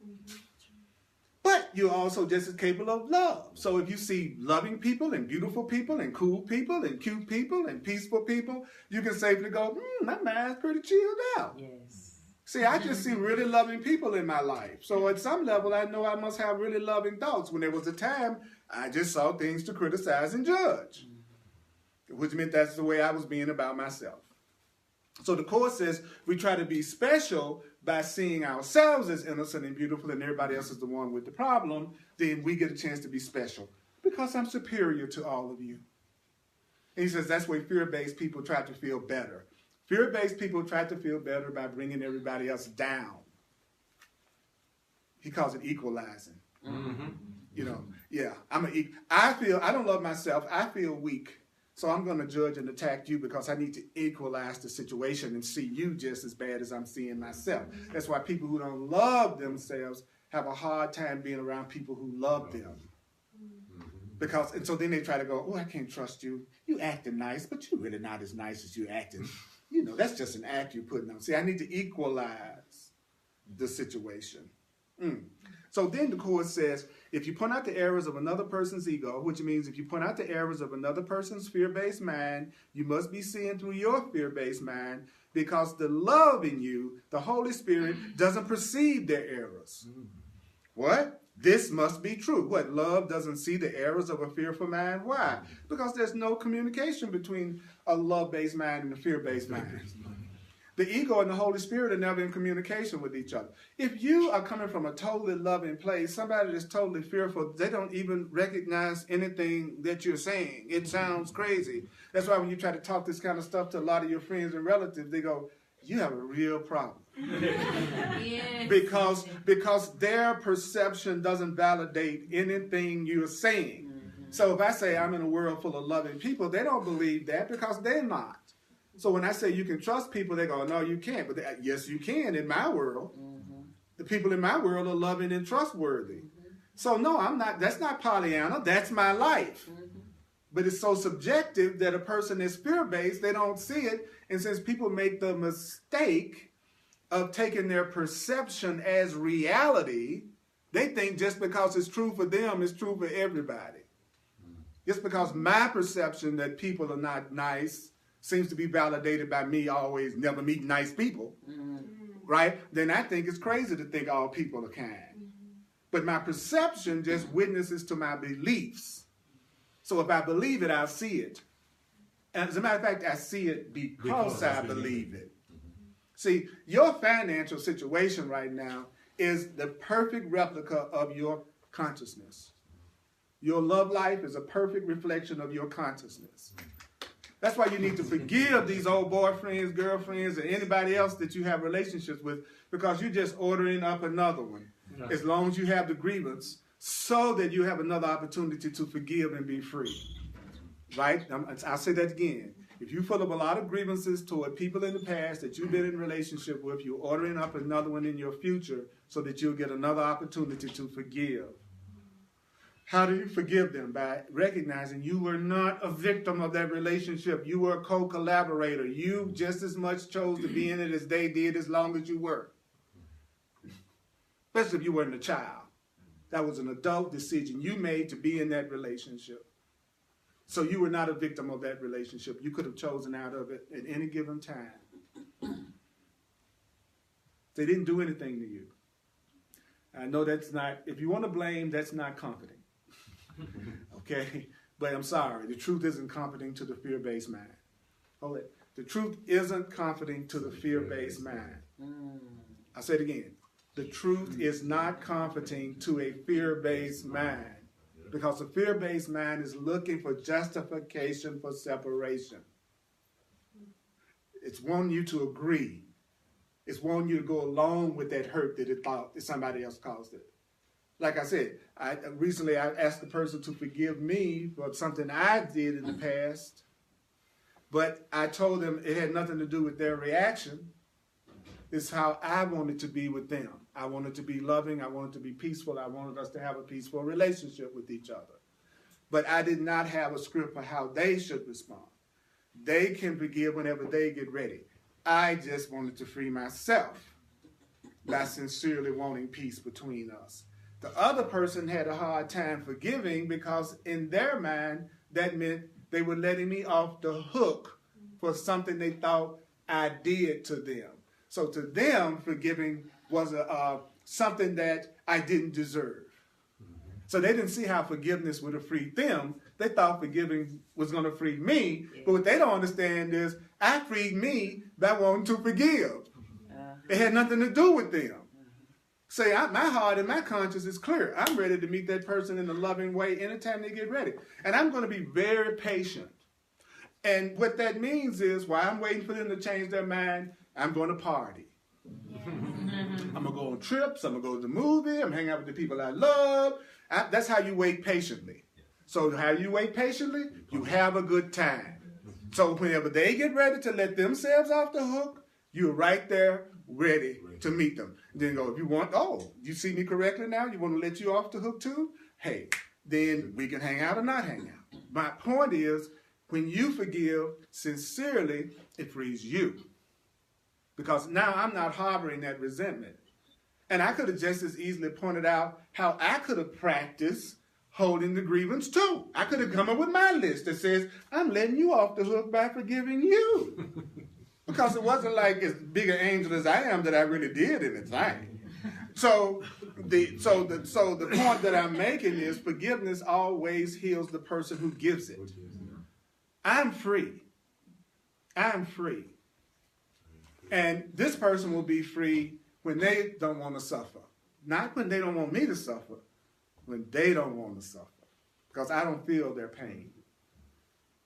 [SPEAKER 1] But you're also just as capable of love. So if you see loving people and beautiful people and cool people and cute people and peaceful people, you can safely go, my mind's pretty chilled out.
[SPEAKER 2] Yes.
[SPEAKER 1] See, I just see really loving people in my life. So at some level, I know I must have really loving thoughts. When there was a time, I just saw things to criticize and judge, which meant that's the way I was being about myself. So the Course says we try to be special by seeing ourselves as innocent and beautiful and everybody else is the one with the problem, then we get a chance to be special because I'm superior to all of you. And he says that's why fear-based people try to feel better. Fear-based people try to feel better by bringing everybody else down. He calls it equalizing. I don't love myself. I feel weak. So I'm going to judge and attack you because I need to equalize the situation and see you just as bad as I'm seeing myself. That's why people who don't love themselves have a hard time being around people who love them. And so then they try to go, I can't trust you. You acting nice, but you're really not as nice as you acting. That's just an act you're putting on. See, I need to equalize the situation. So then the Course says, if you point out the errors of another person's ego, which means if you point out the errors of another person's fear-based mind, you must be seeing through your fear-based mind because the love in you, the Holy Spirit, doesn't perceive their errors. What? This must be true. What? Love doesn't see the errors of a fearful mind? Why? Because there's no communication between a love-based mind and a fear-based mind. The ego and the Holy Spirit are never in communication with each other. If you are coming from a totally loving place, somebody that's totally fearful, they don't even recognize anything that you're saying. It sounds crazy. That's why when you try to talk this kind of stuff to a lot of your friends and relatives, they go, you have a real problem.
[SPEAKER 6] Yes.
[SPEAKER 1] Because their perception doesn't validate anything you're saying. So if I say I'm in a world full of loving people, they don't believe that because they're not. So when I say you can trust people, they go, no, you can't. But yes, you can in my world. The people in my world are loving and trustworthy. So no, I'm not. That's not Pollyanna. That's my life. But it's so subjective that a person is fear-based, they don't see it. And since people make the mistake of taking their perception as reality, they think just because it's true for them, it's true for everybody. Just because my perception that people are not nice seems to be validated by me always never meeting nice people, right? Then I think it's crazy to think all people are kind. But my perception just witnesses to my beliefs. So if I believe it, I'll see it. And as a matter of fact, I see it because I believe it. See, your financial situation right now is the perfect replica of your consciousness. Your love life is a perfect reflection of your consciousness. That's why you need to forgive these old boyfriends, girlfriends, or anybody else that you have relationships with, because you're just ordering up another one. As long as you have the grievance, so that you have another opportunity to forgive and be free. Right? I'll say that again. If you're full of a lot of grievances toward people in the past that you've been in a relationship with, you're ordering up another one in your future so that you'll get another opportunity to forgive. How do you forgive them? By recognizing you were not a victim of that relationship. You were a co-collaborator. You just as much chose to be in it as they did, as long as you were. Especially if you weren't a child. That was an adult decision you made to be in that relationship. So you were not a victim of that relationship. You could have chosen out of it at any given time. They didn't do anything to you. I know that's not, if you want to blame, that's not comforting. Okay? But I'm sorry, the truth isn't comforting to the fear-based mind. Hold it. The truth isn't comforting to the fear-based mind. I'll say it again. The truth is not comforting to a fear-based mind. Because the fear-based mind is looking for justification for separation. It's wanting you to agree. It's wanting you to go along with that hurt that it thought that somebody else caused it. Like I said, recently I asked the person to forgive me for something I did in the past, but I told them it had nothing to do with their reaction. It's how I wanted to be with them. I wanted to be loving. I wanted to be peaceful. I wanted us to have a peaceful relationship with each other. But I did not have a script for how they should respond. They can forgive whenever they get ready. I just wanted to free myself by sincerely wanting peace between us. The other person had a hard time forgiving because in their mind, that meant they were letting me off the hook for something they thought I did to them. So to them, forgiving was something that I didn't deserve. So they didn't see how forgiveness would have freed them. They thought forgiving was going to free me. But what they don't understand is I freed me by wanting to forgive. It had nothing to do with them. See, my heart and my conscience is clear. I'm ready to meet that person in a loving way anytime they get ready. And I'm going to be very patient. And what that means is while I'm waiting for them to change their mind, I'm going to party. I'm going to go on trips. I'm going to go to the movie. I'm hanging out with the people I love. That's how you wait patiently. So how you wait patiently? You have a good time. So whenever they get ready to let themselves off the hook, you're right there ready to meet them. And then go, if you want, you see me correctly now? You want to let you off the hook too? Hey, then we can hang out or not hang out. My point is, when you forgive sincerely, it frees you. Because now I'm not harboring that resentment. And I could have just as easily pointed out how I could have practiced holding the grievance too. I could have come up with my list that says, I'm letting you off the hook by forgiving you. Because it wasn't like as big an angel as I am that I really did anything. So the point that I'm making is forgiveness always heals the person who gives it. I'm free. I'm free. And this person will be free when they don't want to suffer. Not when they don't want me to suffer, when they don't want to suffer. Because I don't feel their pain.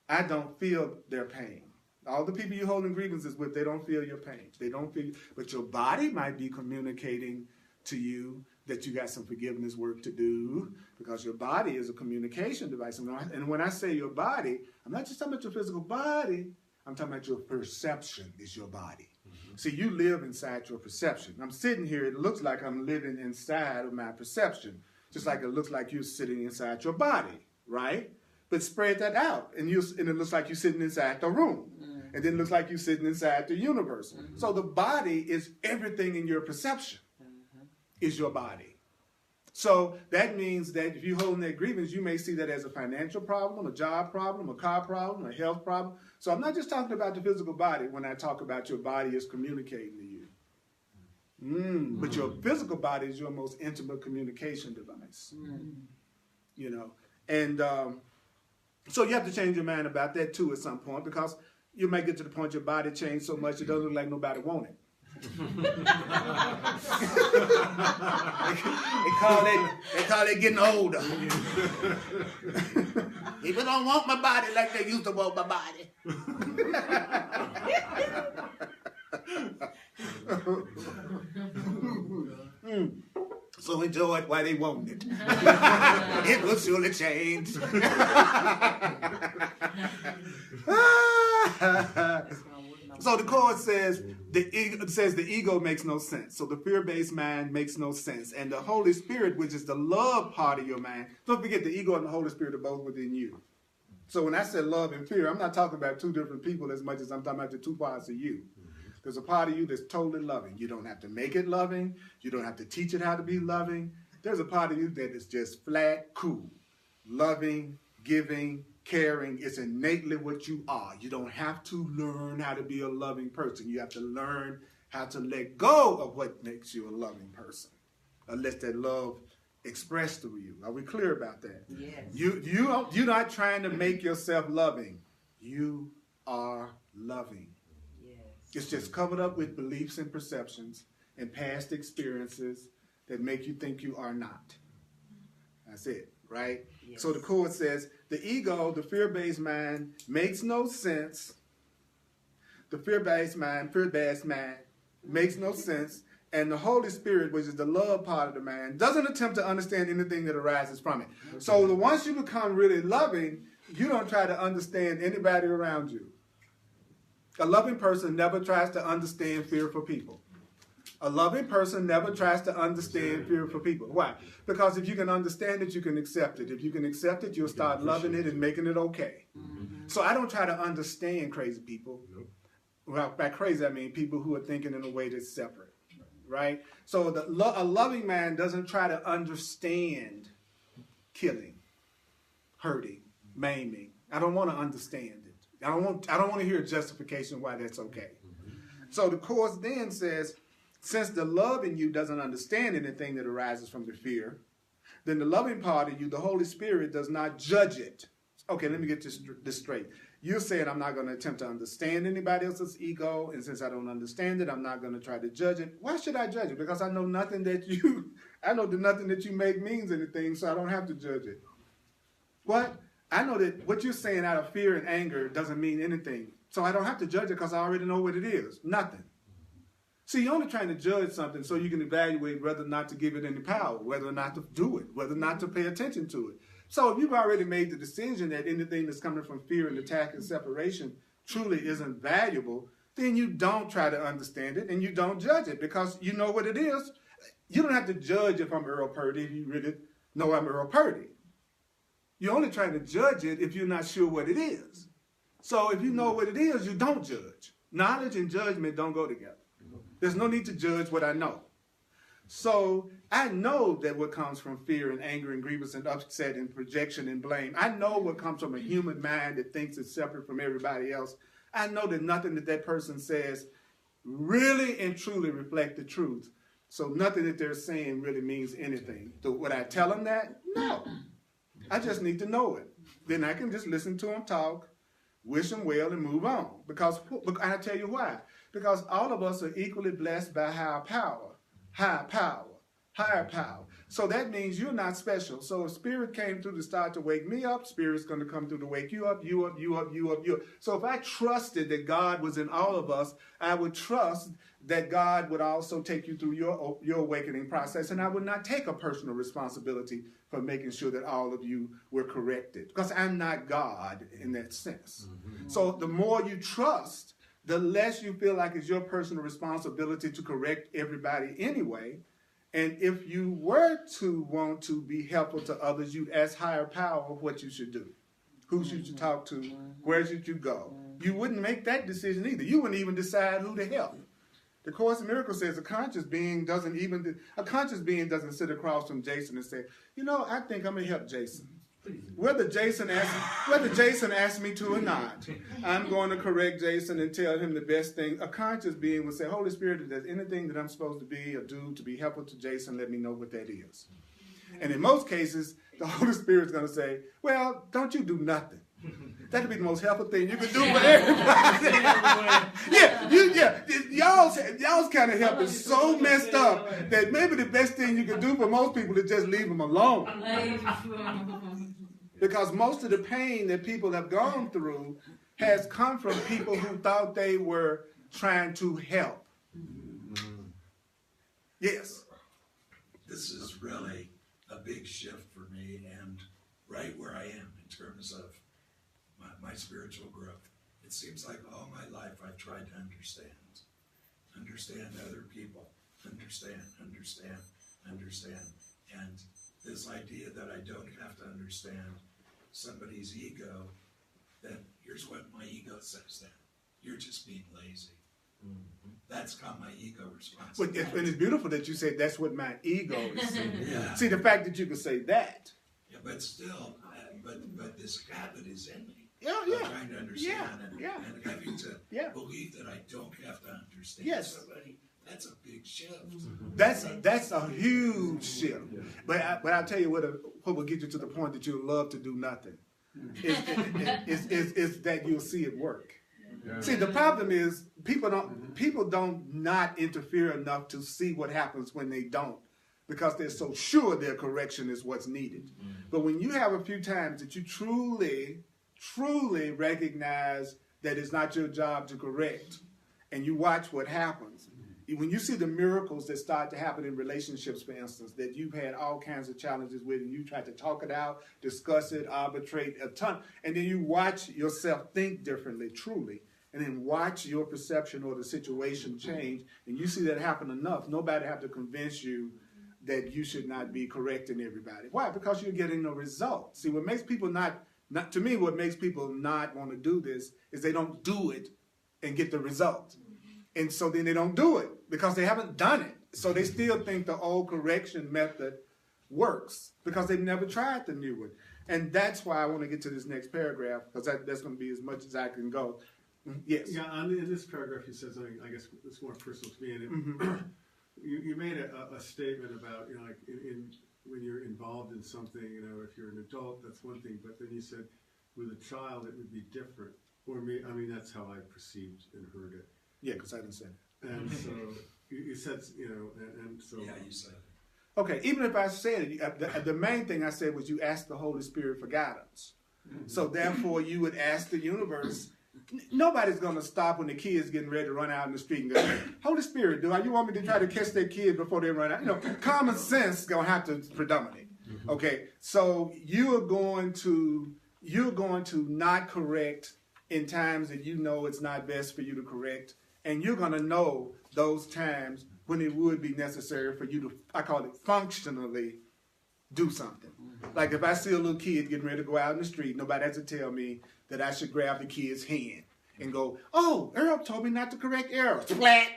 [SPEAKER 1] I don't feel their pain. All the people you're holding grievances with, they don't feel your pain. They don't feel, but your body might be communicating to you that you got some forgiveness work to do, because your body is a communication device. And when I say your body, I'm not just talking about your physical body. I'm talking about your perception is your body. See, you live inside your perception. I'm sitting here, it looks like I'm living inside of my perception, just like it looks like you're sitting inside your body, right? But spread that out, and it looks like you're sitting inside the room. And then it looks like you're sitting inside the universe. So the body is everything in your perception, is your body. So that means that if you're holding that grievance, you may see that as a financial problem, a job problem, a car problem, a health problem. So I'm not just talking about the physical body when I talk about your body is communicating to you. But your physical body is your most intimate communication device. You know, and so you have to change your mind about that too at some point, because you may get to the point your body changed so much it doesn't look like nobody want it. They call it getting older. People don't want my body like they used to want my body. So enjoy it while they want it. It will surely change. So the Course says the ego makes no sense. So the fear-based mind makes no sense. And the Holy Spirit, which is the love part of your mind, don't forget the ego and the Holy Spirit are both within you. So when I said love and fear, I'm not talking about two different people as much as I'm talking about the two parts of you. There's a part of you that's totally loving. You don't have to make it loving. You don't have to teach it how to be loving. There's a part of you that is just flat cool. Loving, giving, caring. It's innately what you are. You don't have to learn how to be a loving person. You have to learn how to let go of what makes you a loving person. Unless that love expressed through you. Are we clear about that?
[SPEAKER 2] Yes.
[SPEAKER 1] You're not trying to make yourself loving. You are loving.
[SPEAKER 2] Yes.
[SPEAKER 1] It's just covered up with beliefs and perceptions and past experiences that make you think you are not. That's it, right?
[SPEAKER 2] Yes.
[SPEAKER 1] So the Course says the ego, the fear-based mind, makes no sense. The fear-based mind makes no sense. And the Holy Spirit, which is the love part of the man, doesn't attempt to understand anything that arises from it. So once you become really loving, you don't try to understand anybody around you. A loving person never tries to understand fearful people. A loving person never tries to understand fearful people. Why? Because if you can understand it, you can accept it. If you can accept it, you'll start loving it and making it okay. So I don't try to understand crazy people. Well, by crazy, I mean people who are thinking in a way that's separate. Right? So a loving man doesn't try to understand killing, hurting, maiming. I don't want to understand it. I don't want to hear a justification why that's okay. So the Course then says, since the love in you doesn't understand anything that arises from the fear, then the loving part of you, the Holy Spirit, does not judge it. Okay, let me get this straight. You're saying I'm not going to attempt to understand anybody else's ego, and since I don't understand it, I'm not going to try to judge it. Why should I judge it? Because I know nothing that you make means anything, so I don't have to judge it. What? I know that what you're saying out of fear and anger doesn't mean anything, so I don't have to judge it because I already know what it is. Nothing. See, you're only trying to judge something so you can evaluate whether or not to give it any power, whether or not to do it, whether or not to pay attention to it. So if you've already made the decision that anything that's coming from fear and attack and separation truly isn't valuable, then you don't try to understand it and you don't judge it because you know what it is. You don't have to judge if I'm Earl Purdy if you really know I'm Earl Purdy. You're only trying to judge it if you're not sure what it is. So if you know what it is, you don't judge. Knowledge and judgment don't go together. There's no need to judge what I know. So I know that what comes from fear and anger and grievance and upset and projection and blame. I know what comes from a human mind that thinks it's separate from everybody else. I know that nothing that person says really and truly reflect the truth. So nothing that they're saying really means anything. So would I tell them that? No. I just need to know it. Then I can just listen to them talk, wish them well, and move on. Because I'll tell you why. Because all of us are equally blessed by higher power. So that means you're not special. So if Spirit came through to start to wake me up, Spirit's going to come through to wake you up, you up, you up, you up, you up. So if I trusted that God was in all of us, I would trust that God would also take you through your awakening process, and I would not take a personal responsibility for making sure that all of you were corrected, because I'm not God in that sense. Mm-hmm. So the more you trust, the less you feel like it's your personal responsibility to correct everybody anyway. And if you were to want to be helpful to others, you'd ask higher power what you should do. Who should you talk to? Where should you go? You wouldn't make that decision either. You wouldn't even decide who to help. The Course in Miracles says a conscious being doesn't sit across from Jason and say, I think I'm going to help Jason. Whether Jason asks me to or not, I'm going to correct Jason and tell him the best thing. A conscious being would say, Holy Spirit, if there's anything that I'm supposed to be or do to be helpful to Jason, let me know what that is. And in most cases, the Holy Spirit's going to say, well, don't you do nothing. That'd be the most helpful thing you could do for everybody. Y'all's kind of help is so messed up that maybe the best thing you can do for most people is just leave them alone. Because most of the pain that people have gone through has come from people who thought they were trying to help. Yes.
[SPEAKER 8] This is really a big shift for me, and right where I am in terms of my spiritual growth. It seems like all my life I've tried to understand other people, understand. And this idea that I don't have to understand somebody's ego, that here's what my ego says then. You're just being lazy. Mm-hmm. That's got my ego responsibility.
[SPEAKER 1] And it's beautiful that you say that's what my ego is saying.
[SPEAKER 8] Yeah.
[SPEAKER 1] See, the fact that you can say that.
[SPEAKER 8] Yeah, but still, but this habit is in me.
[SPEAKER 1] Yeah.
[SPEAKER 8] Trying to understand and having to believe that I don't have to understand somebody. That's a big shift.
[SPEAKER 1] That's a huge shift. But I'll tell you what will get you to the point that you'll love to do nothing. Is that you'll see it work. Yeah. See, the problem is people don't not interfere enough to see what happens when they don't, because they're so sure their correction is what's needed. But when you have a few times that you truly recognize that it's not your job to correct, and you watch what happens, when you see the miracles that start to happen in relationships, for instance, that you've had all kinds of challenges with, and you try to talk it out, discuss it, arbitrate a ton, and then you watch yourself think differently, truly, and then watch your perception or the situation change, and you see that happen enough, nobody have to convince you that you should not be correcting everybody. Why? Because you're getting a result. See, what makes people not want to do this is they don't do it and get the result. And so then they don't do it because they haven't done it. So they still think the old correction method works because they've never tried the new one. And that's why I want to get to this next paragraph, because that's going to be as much as I can go. Yes.
[SPEAKER 3] Yeah, in this paragraph you said something, I guess it's more personal to me. And you made a statement about, like when you're involved in something, if you're an adult, that's one thing. But then you said with a child, it would be different. Or me, that's how I perceived and heard it.
[SPEAKER 1] Yeah, because I didn't say it.
[SPEAKER 3] And so you said, and so.
[SPEAKER 1] Yeah, you said it. Okay, even if I said it, the main thing I said was you asked the Holy Spirit for guidance. Mm-hmm. So therefore, you would ask the universe. Nobody's going to stop when the kid's getting ready to run out in the street and go, Holy Spirit, you want me to try to catch that kid before they run out? Common sense is going to have to predominate. Mm-hmm. Okay, so you're going to not correct in times that it's not best for you to correct. And you're going to know those times when it would be necessary for you to, I call it functionally, do something. Like if I see a little kid getting ready to go out in the street, nobody has to tell me that I should grab the kid's hand and go, oh, Earl told me not to correct Earl. Flat.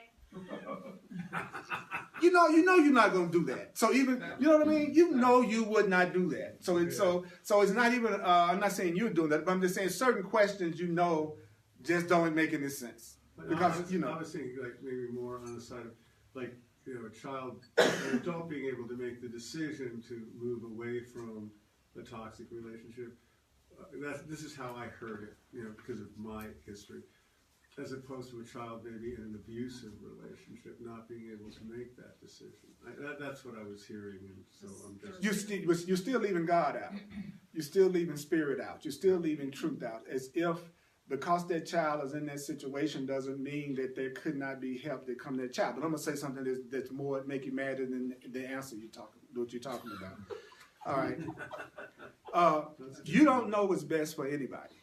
[SPEAKER 1] you know you're not going to do that. So even, you know what I mean? You would not do that. So it's not even, I'm not saying you're doing that, but I'm just saying certain questions just don't make any sense. Because,
[SPEAKER 3] I was thinking like maybe more on the side of like, a child, an adult being able to make the decision to move away from a toxic relationship. This is how I heard it, because of my history. as opposed to a child maybe in an abusive relationship not being able to make that decision. That's what I was hearing, and so I'm just...
[SPEAKER 1] You're still leaving God out. You're still leaving spirit out. You're still leaving truth out. As if because that child is in that situation doesn't mean that there could not be help that come to that child. But I'm going to say something that's more make you madder than the answer what you're talking about. All right. You don't know what's best for anybody.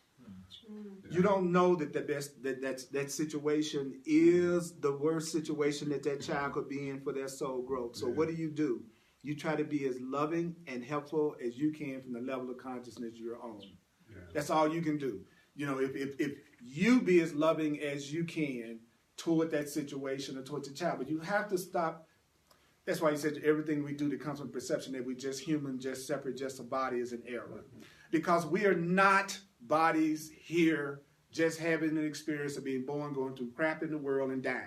[SPEAKER 1] You don't know that that situation is the worst situation that child could be in for their soul growth. So what do? You try to be as loving and helpful as you can from the level of consciousness you're on. Yeah. That's all you can do. If you be as loving as you can toward that situation or toward the child, but you have to stop. That's why he said everything we do that comes from perception that we're just human, just separate, just a body is an error. Because we are not bodies here just having an experience of being born, going through crap in the world and dying.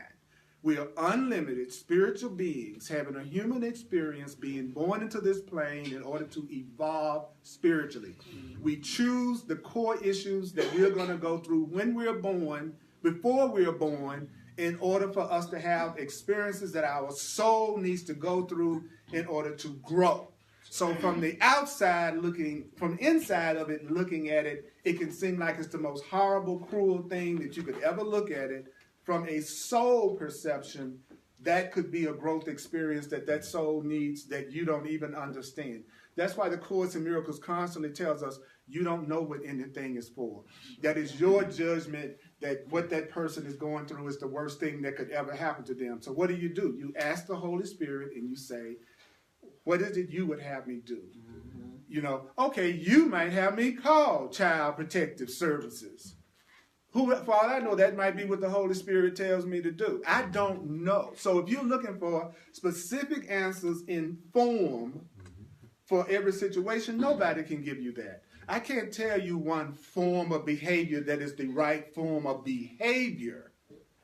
[SPEAKER 1] We are unlimited spiritual beings having a human experience, being born into this plane in order to evolve spiritually. We choose the core issues that we're going to go through when we're born, before we're born, in order for us to have experiences that our soul needs to go through in order to grow. So from the outside looking, from inside of it looking at it, it can seem like it's the most horrible, cruel thing that you could ever look at it. From a soul perception, that could be a growth experience that soul needs that you don't even understand. That's why the Course in Miracles constantly tells us you don't know what anything is for. That is your judgment that what that person is going through is the worst thing that could ever happen to them. So what do? You ask the Holy Spirit and you say, what is it you would have me do? Okay, you might have me call Child Protective Services. For all I know, that might be what the Holy Spirit tells me to do. I don't know. So if you're looking for specific answers in form for every situation, nobody can give you that. I can't tell you one form of behavior that is the right form of behavior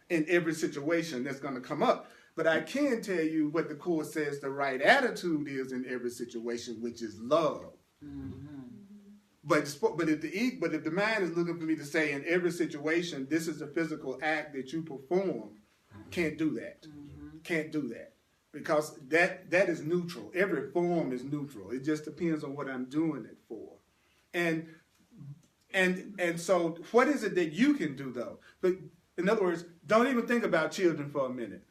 [SPEAKER 1] in every situation that's going to come up. But I can tell you what the Course says the right attitude is in every situation, which is love. Mm-hmm. But if the mind is looking for me to say in every situation, this is a physical act that you perform, can't do that. Mm-hmm. Can't do that. Because that is neutral. Every form is neutral. It just depends on what I'm doing it for. And so what is it that you can do though? But in other words, don't even think about children for a minute.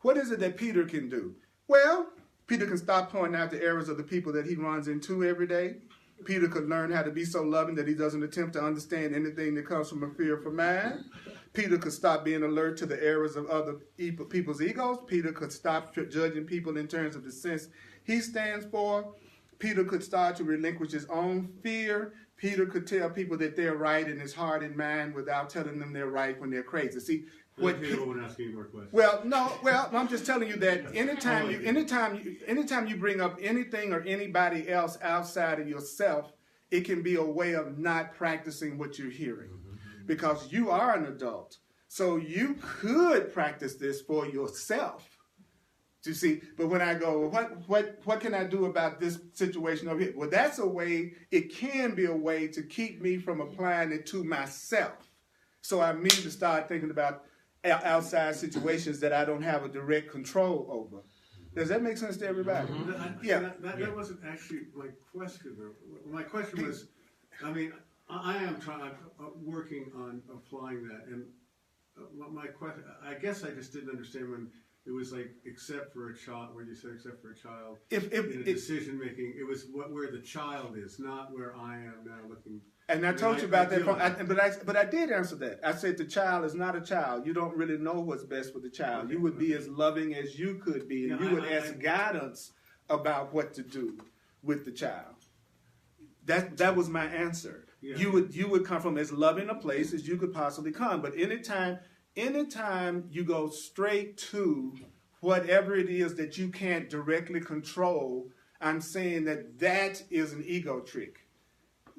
[SPEAKER 1] What is it that Peter can do? Well, Peter can stop pointing out the errors of the people that he runs into every day. Peter could learn how to be so loving that he doesn't attempt to understand anything that comes from a fearful mind. Peter could stop being alert to the errors of other people's egos. Peter could stop judging people in terms of the sense he stands for. Peter could start to relinquish his own fear. Peter could tell people that they're right in his heart and mind without telling them they're right when they're crazy. See,
[SPEAKER 3] Peter won't ask any more questions.
[SPEAKER 1] Well, I'm just telling you that anytime you bring up anything or anybody else outside of yourself, it can be a way of not practicing what you're hearing. Mm-hmm. Because you are an adult. So you could practice this for yourself. You see, but when I go, what can I do about this situation over here? Well, that's a way, it can be a way to keep me from applying it to myself. So I mean to start thinking about outside situations that I don't have a direct control over. Does that make sense to everybody?
[SPEAKER 3] Yeah. That wasn't actually my question. My question was, I am working on applying that. And my question, I guess I just didn't understand when it was like, except for a child, where you said except for a child, in decision making, it was where the child is, not where I am now looking.
[SPEAKER 1] And I told you about that, but I did answer that. I said the child is not a child. You don't really know what's best for the child. You would be as loving as you could be, and you would ask guidance about what to do with the child. That was my answer. Yeah. You would come from as loving a place as you could possibly come. But anytime you go straight to whatever it is that you can't directly control, I'm saying that is an ego trick.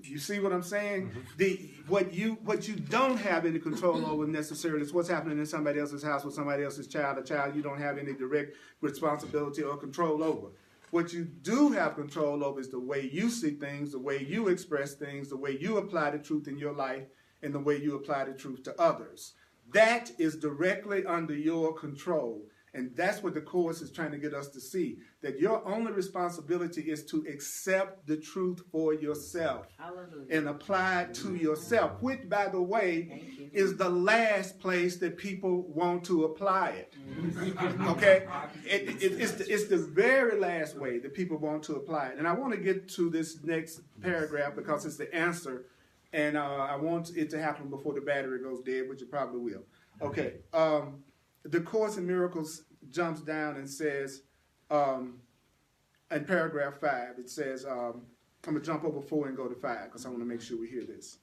[SPEAKER 1] You see what I'm saying? Mm-hmm. What you don't have any control over necessarily is what's happening in somebody else's house with somebody else's child, a child you don't have any direct responsibility or control over. What you do have control over is the way you see things, the way you express things, the way you apply the truth in your life, and the way you apply the truth to others. That is directly under your control. And that's what the Course is trying to get us to see, that your only responsibility is to accept the truth for yourself.
[SPEAKER 2] Hallelujah.
[SPEAKER 1] And apply it to yourself, which, by the way, is the last place that people want to apply it. Okay? It's the very last way that people want to apply it. And I want to get to this next paragraph because it's the answer, and I want it to happen before the battery goes dead, which it probably will. Okay. The Course in Miracles jumps down and says, in paragraph 5, it says, I'm going to jump over 4 and go to 5 because I want to make sure we hear this.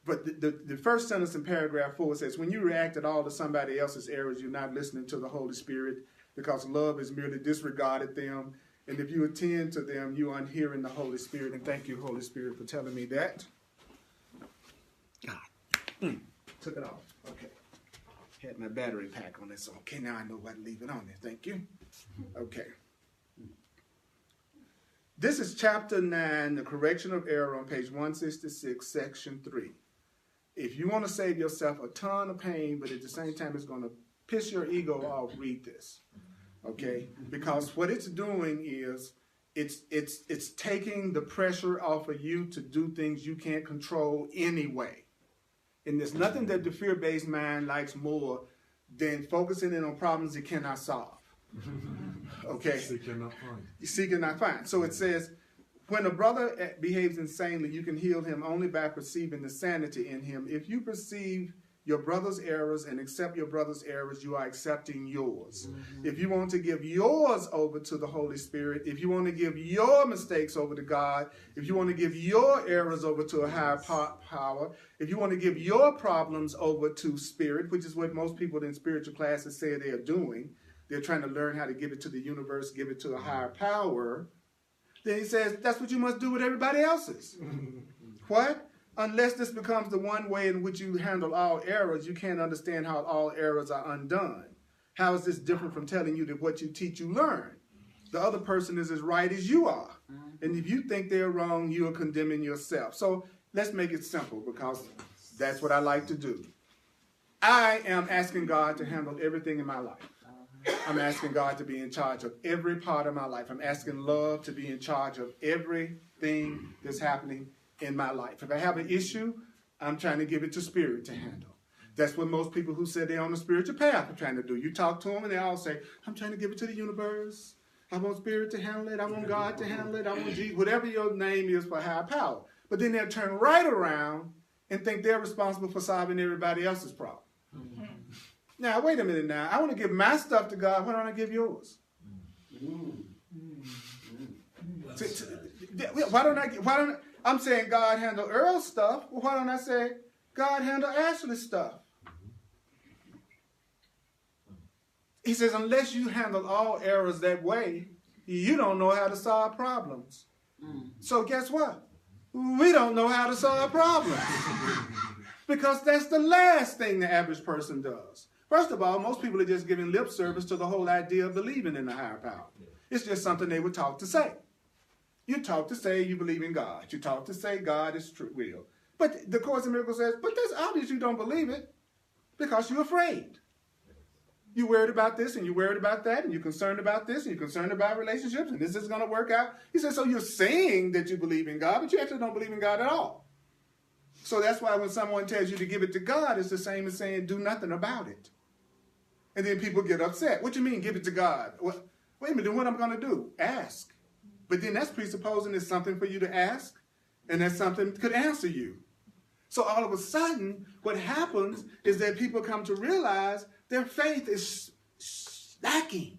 [SPEAKER 1] But the first sentence in paragraph 4 says, when you react at all to somebody else's errors, you're not listening to the Holy Spirit because love has merely disregarded them. And if you attend to them, you are unhearing the Holy Spirit. And thank you, Holy Spirit, for telling me that. God. Took it off. Okay. Had my battery pack on it, so okay, now I know what to leave it on there. Thank you. Okay. This is chapter 9, the correction of error on page 166, section 3. If you want to save yourself a ton of pain, but at the same time it's going to piss your ego off, read this. Okay? Because what it's doing is it's taking the pressure off of you to do things you can't control anyway. And there's nothing that the fear-based mind likes more than focusing in on problems it cannot solve. Okay?
[SPEAKER 3] Seek and not find.
[SPEAKER 1] You seek and not find. So it says, when a brother behaves insanely, you can heal him only by perceiving the sanity in him. If you perceive your brother's errors and accept your brother's errors, you are accepting yours. Mm-hmm. If you want to give yours over to the Holy Spirit, if you want to give your mistakes over to God, if you want to give your errors over to a higher power, if you want to give your problems over to Spirit, which is what most people in spiritual classes say they are doing, they're trying to learn how to give it to the universe, give it to a higher power, then he says that's what you must do with everybody else's. What? Unless this becomes the one way in which you handle all errors, you can't understand how all errors are undone. How is this different from telling you that what you teach, you learn? The other person is as right as you are. And if you think they're wrong, you are condemning yourself. So let's make it simple because that's what I like to do. I am asking God to handle everything in my life. I'm asking God to be in charge of every part of my life. I'm asking love to be in charge of everything that's happening in my life. If I have an issue, I'm trying to give it to Spirit to handle. That's what most people who say they're on the spiritual path are trying to do. You talk to them and they all say, I'm trying to give it to the universe. I want Spirit to handle it. I want God to handle it. I want Jesus, whatever your name is for higher power. But then they'll turn right around and think they're responsible for solving everybody else's problem. Mm-hmm. Now, wait a minute now. I want to give my stuff to God. Why don't I give yours? Why don't I, I'm saying God handle Earl's stuff. Well, why don't I say God handle Ashley's stuff? He says, unless you handle all errors that way, you don't know how to solve problems. So guess what? We don't know how to solve problems. Because that's the last thing the average person does. First of all, most people are just giving lip service to the whole idea of believing in the higher power. It's just something they were taught to say. You talk to say you believe in God. You talk to say God is true, real. But the Course in Miracles says, but that's obvious you don't believe it because you're afraid. You're worried about this and you're worried about that and you're concerned about this and you're concerned about relationships and this is going to work out. He says, so you're saying that you believe in God, but you actually don't believe in God at all. So that's why when someone tells you to give it to God, it's the same as saying do nothing about it. And then people get upset. What do you mean give it to God? Well, wait a minute, then what I'm going to do? Ask. But then that's presupposing there's something for you to ask and that something could answer you. So all of a sudden, what happens is that people come to realize their faith is lacking.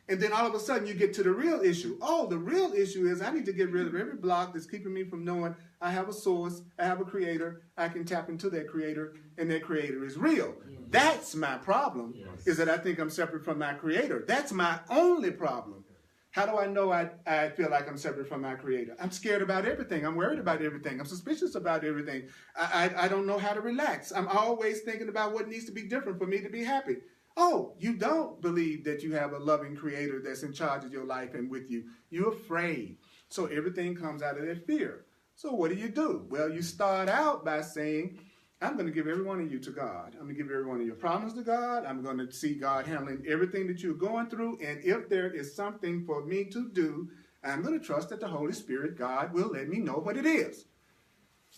[SPEAKER 1] And then all of a sudden you get to the real issue. Oh, the real issue is I need to get rid of every block that's keeping me from knowing I have a source, I have a creator, I can tap into that creator, and that creator is real. Yes. That's my problem, is that I think I'm separate from my creator. That's my only problem. How do I know I feel like I'm separate from my creator? I'm scared about everything. I'm worried about everything. I'm suspicious about everything. I don't know how to relax. I'm always thinking about what needs to be different for me to be happy. Oh, you don't believe that you have a loving creator that's in charge of your life and with you. You're afraid. So everything comes out of that fear. So what do? Well, you start out by saying, I'm going to give every one of you to God. I'm going to give every one of your problems to God. I'm going to see God handling everything that you're going through. And if there is something for me to do, I'm going to trust that the Holy Spirit, God, will let me know what it is.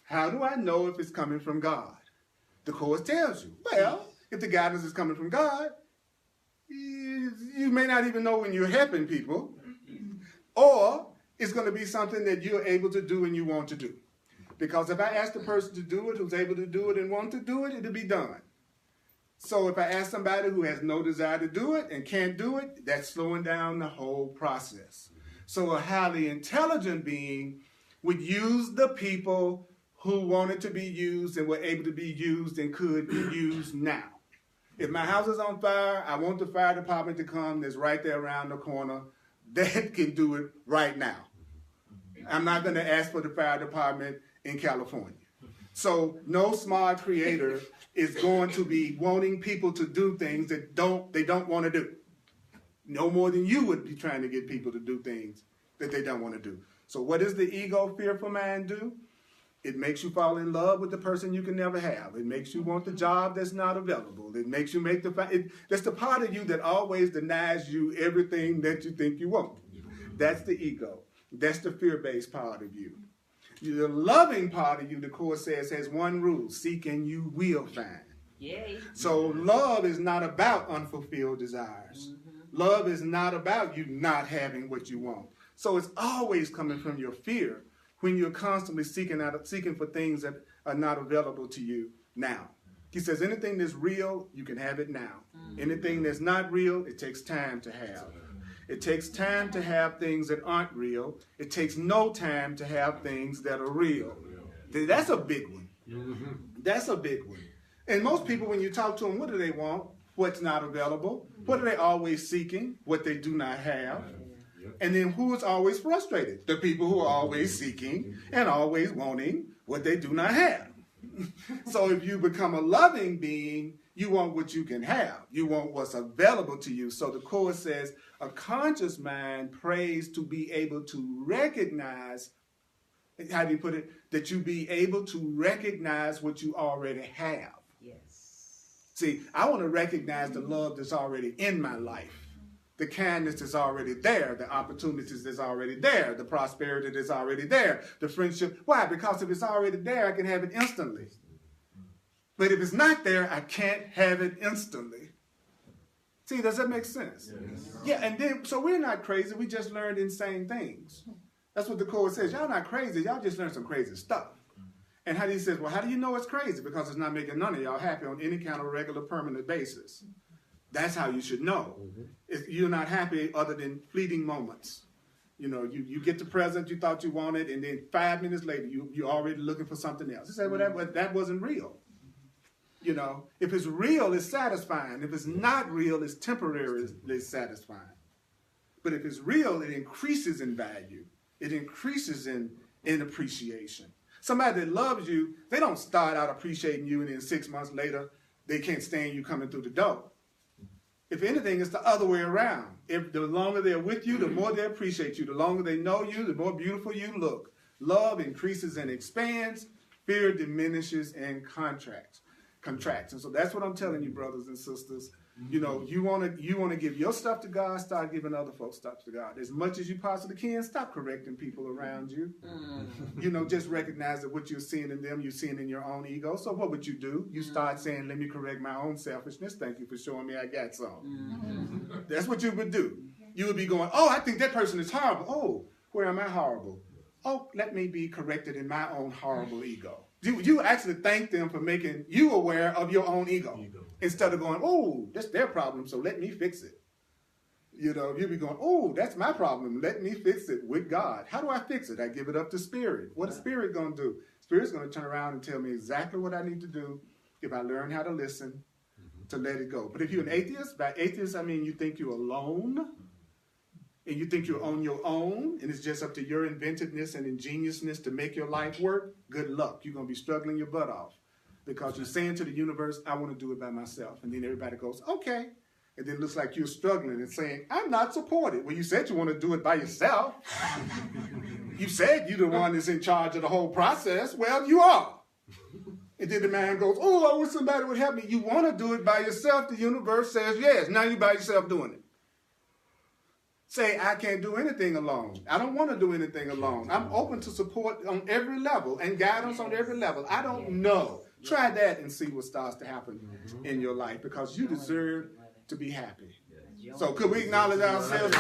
[SPEAKER 1] How do I know if it's coming from God? The Course tells you. Well, if the guidance is coming from God, you may not even know when you're helping people. Or it's going to be something that you're able to do and you want to do. Because if I ask the person to do it, who's able to do it and want to do it, it'll be done. So if I ask somebody who has no desire to do it and can't do it, that's slowing down the whole process. So a highly intelligent being would use the people who wanted to be used and were able to be used and could be used now. If my house is on fire, I want the fire department to come that's right there around the corner that can do it right now. I'm not going to ask for the fire department in California. So no smart creator is going to be wanting people to do things that they don't want to do. No more than you would be trying to get people to do things that they don't want to do. So what does the ego fearful mind do? It makes you fall in love with the person you can never have. It makes you want the job that's not available. It makes you make that's the part of you that always denies you everything that you think you want. That's the ego. That's the fear-based part of you. The loving part of you, the Course says, has one rule: seek and you will find.
[SPEAKER 2] Yay.
[SPEAKER 1] So love is not about unfulfilled desires. Love is not about you not having what you want. So it's always coming from your fear when you're constantly seeking for things that are not available to you now. He says anything that's real, you can have it now. Anything that's not real, it takes time to have. It takes time to have things that aren't real. It takes no time to have things that are real. That's a big one. That's a big one. And most people, when you talk to them, what do they want? What's not available? What are they always seeking? What they do not have. And then who is always frustrated? The people who are always seeking and always wanting what they do not have. So if you become a loving being, you want what you can have. You want what's available to you. So the Course says a conscious mind prays to be able to recognize, how do you put it? That you be able to recognize what you already have.
[SPEAKER 2] Yes.
[SPEAKER 1] See, I want to recognize the love that's already in my life. The kindness that's already there, the opportunities that's already there, the prosperity that's already there, the friendship. Why? Because if it's already there, I can have it instantly. But if it's not there, I can't have it instantly. See, does that make sense? Yes. Yeah, and then, so we're not crazy. We just learned insane things. That's what the Course says. Y'all not crazy. Y'all just learned some crazy stuff. And he says, well, how do you know it's crazy? Because it's not making none of y'all happy on any kind of regular, permanent basis. That's how you should know. You're not happy other than fleeting moments. You know, you get the present you thought you wanted, and then 5 minutes later, you're already looking for something else. You say, well, that wasn't real. You know, if it's real, it's satisfying. If it's not real, it's temporarily satisfying. But if it's real, it increases in value. It increases in appreciation. Somebody that loves you, they don't start out appreciating you, and then 6 months later, they can't stand you coming through the door. If anything, it's the other way around. If the longer they're with you, the more they appreciate you. The longer they know you, the more beautiful you look. Love increases and expands. Fear diminishes and contracts. And so that's what I'm telling you, brothers and sisters. You know, you want to give your stuff to God, start giving other folks stuff to God. As much as you possibly can, stop correcting people around you. You know, just recognize that what you're seeing in them, you're seeing in your own ego. So what would you do? You start saying, let me correct my own selfishness. Thank you for showing me I got some. That's what you would do. You would be going, oh, I think that person is horrible. Oh, where am I horrible? Oh, let me be corrected in my own horrible ego. You actually thank them for making you aware of your own ego. Instead of going, oh, that's their problem, so let me fix it. You know, you'll be going, oh, that's my problem. Let me fix it with God. How do I fix it? I give it up to Spirit. What is Spirit going to do? Spirit's going to turn around and tell me exactly what I need to do if I learn how to listen, to let it go. But if you're an atheist, by atheist I mean you think you're alone, and you think you're on your own, and it's just up to your inventiveness and ingeniousness to make your life work, good luck. You're going to be struggling your butt off. Because you're saying to the universe, I want to do it by myself. And then everybody goes, okay. And then it looks like you're struggling and saying, I'm not supported. Well, you said you want to do it by yourself. You said you're the one that's in charge of the whole process. Well, you are. And then the man goes, oh, I wish somebody would help me. You want to do it by yourself. The universe says yes. Now you're by yourself doing it. Say, I can't do anything alone. I don't want to do anything alone. I'm open to support on every level and guidance on every level. I don't know. Try that and see what starts to happen in your life, because you deserve to be happy. So could we acknowledge ourselves?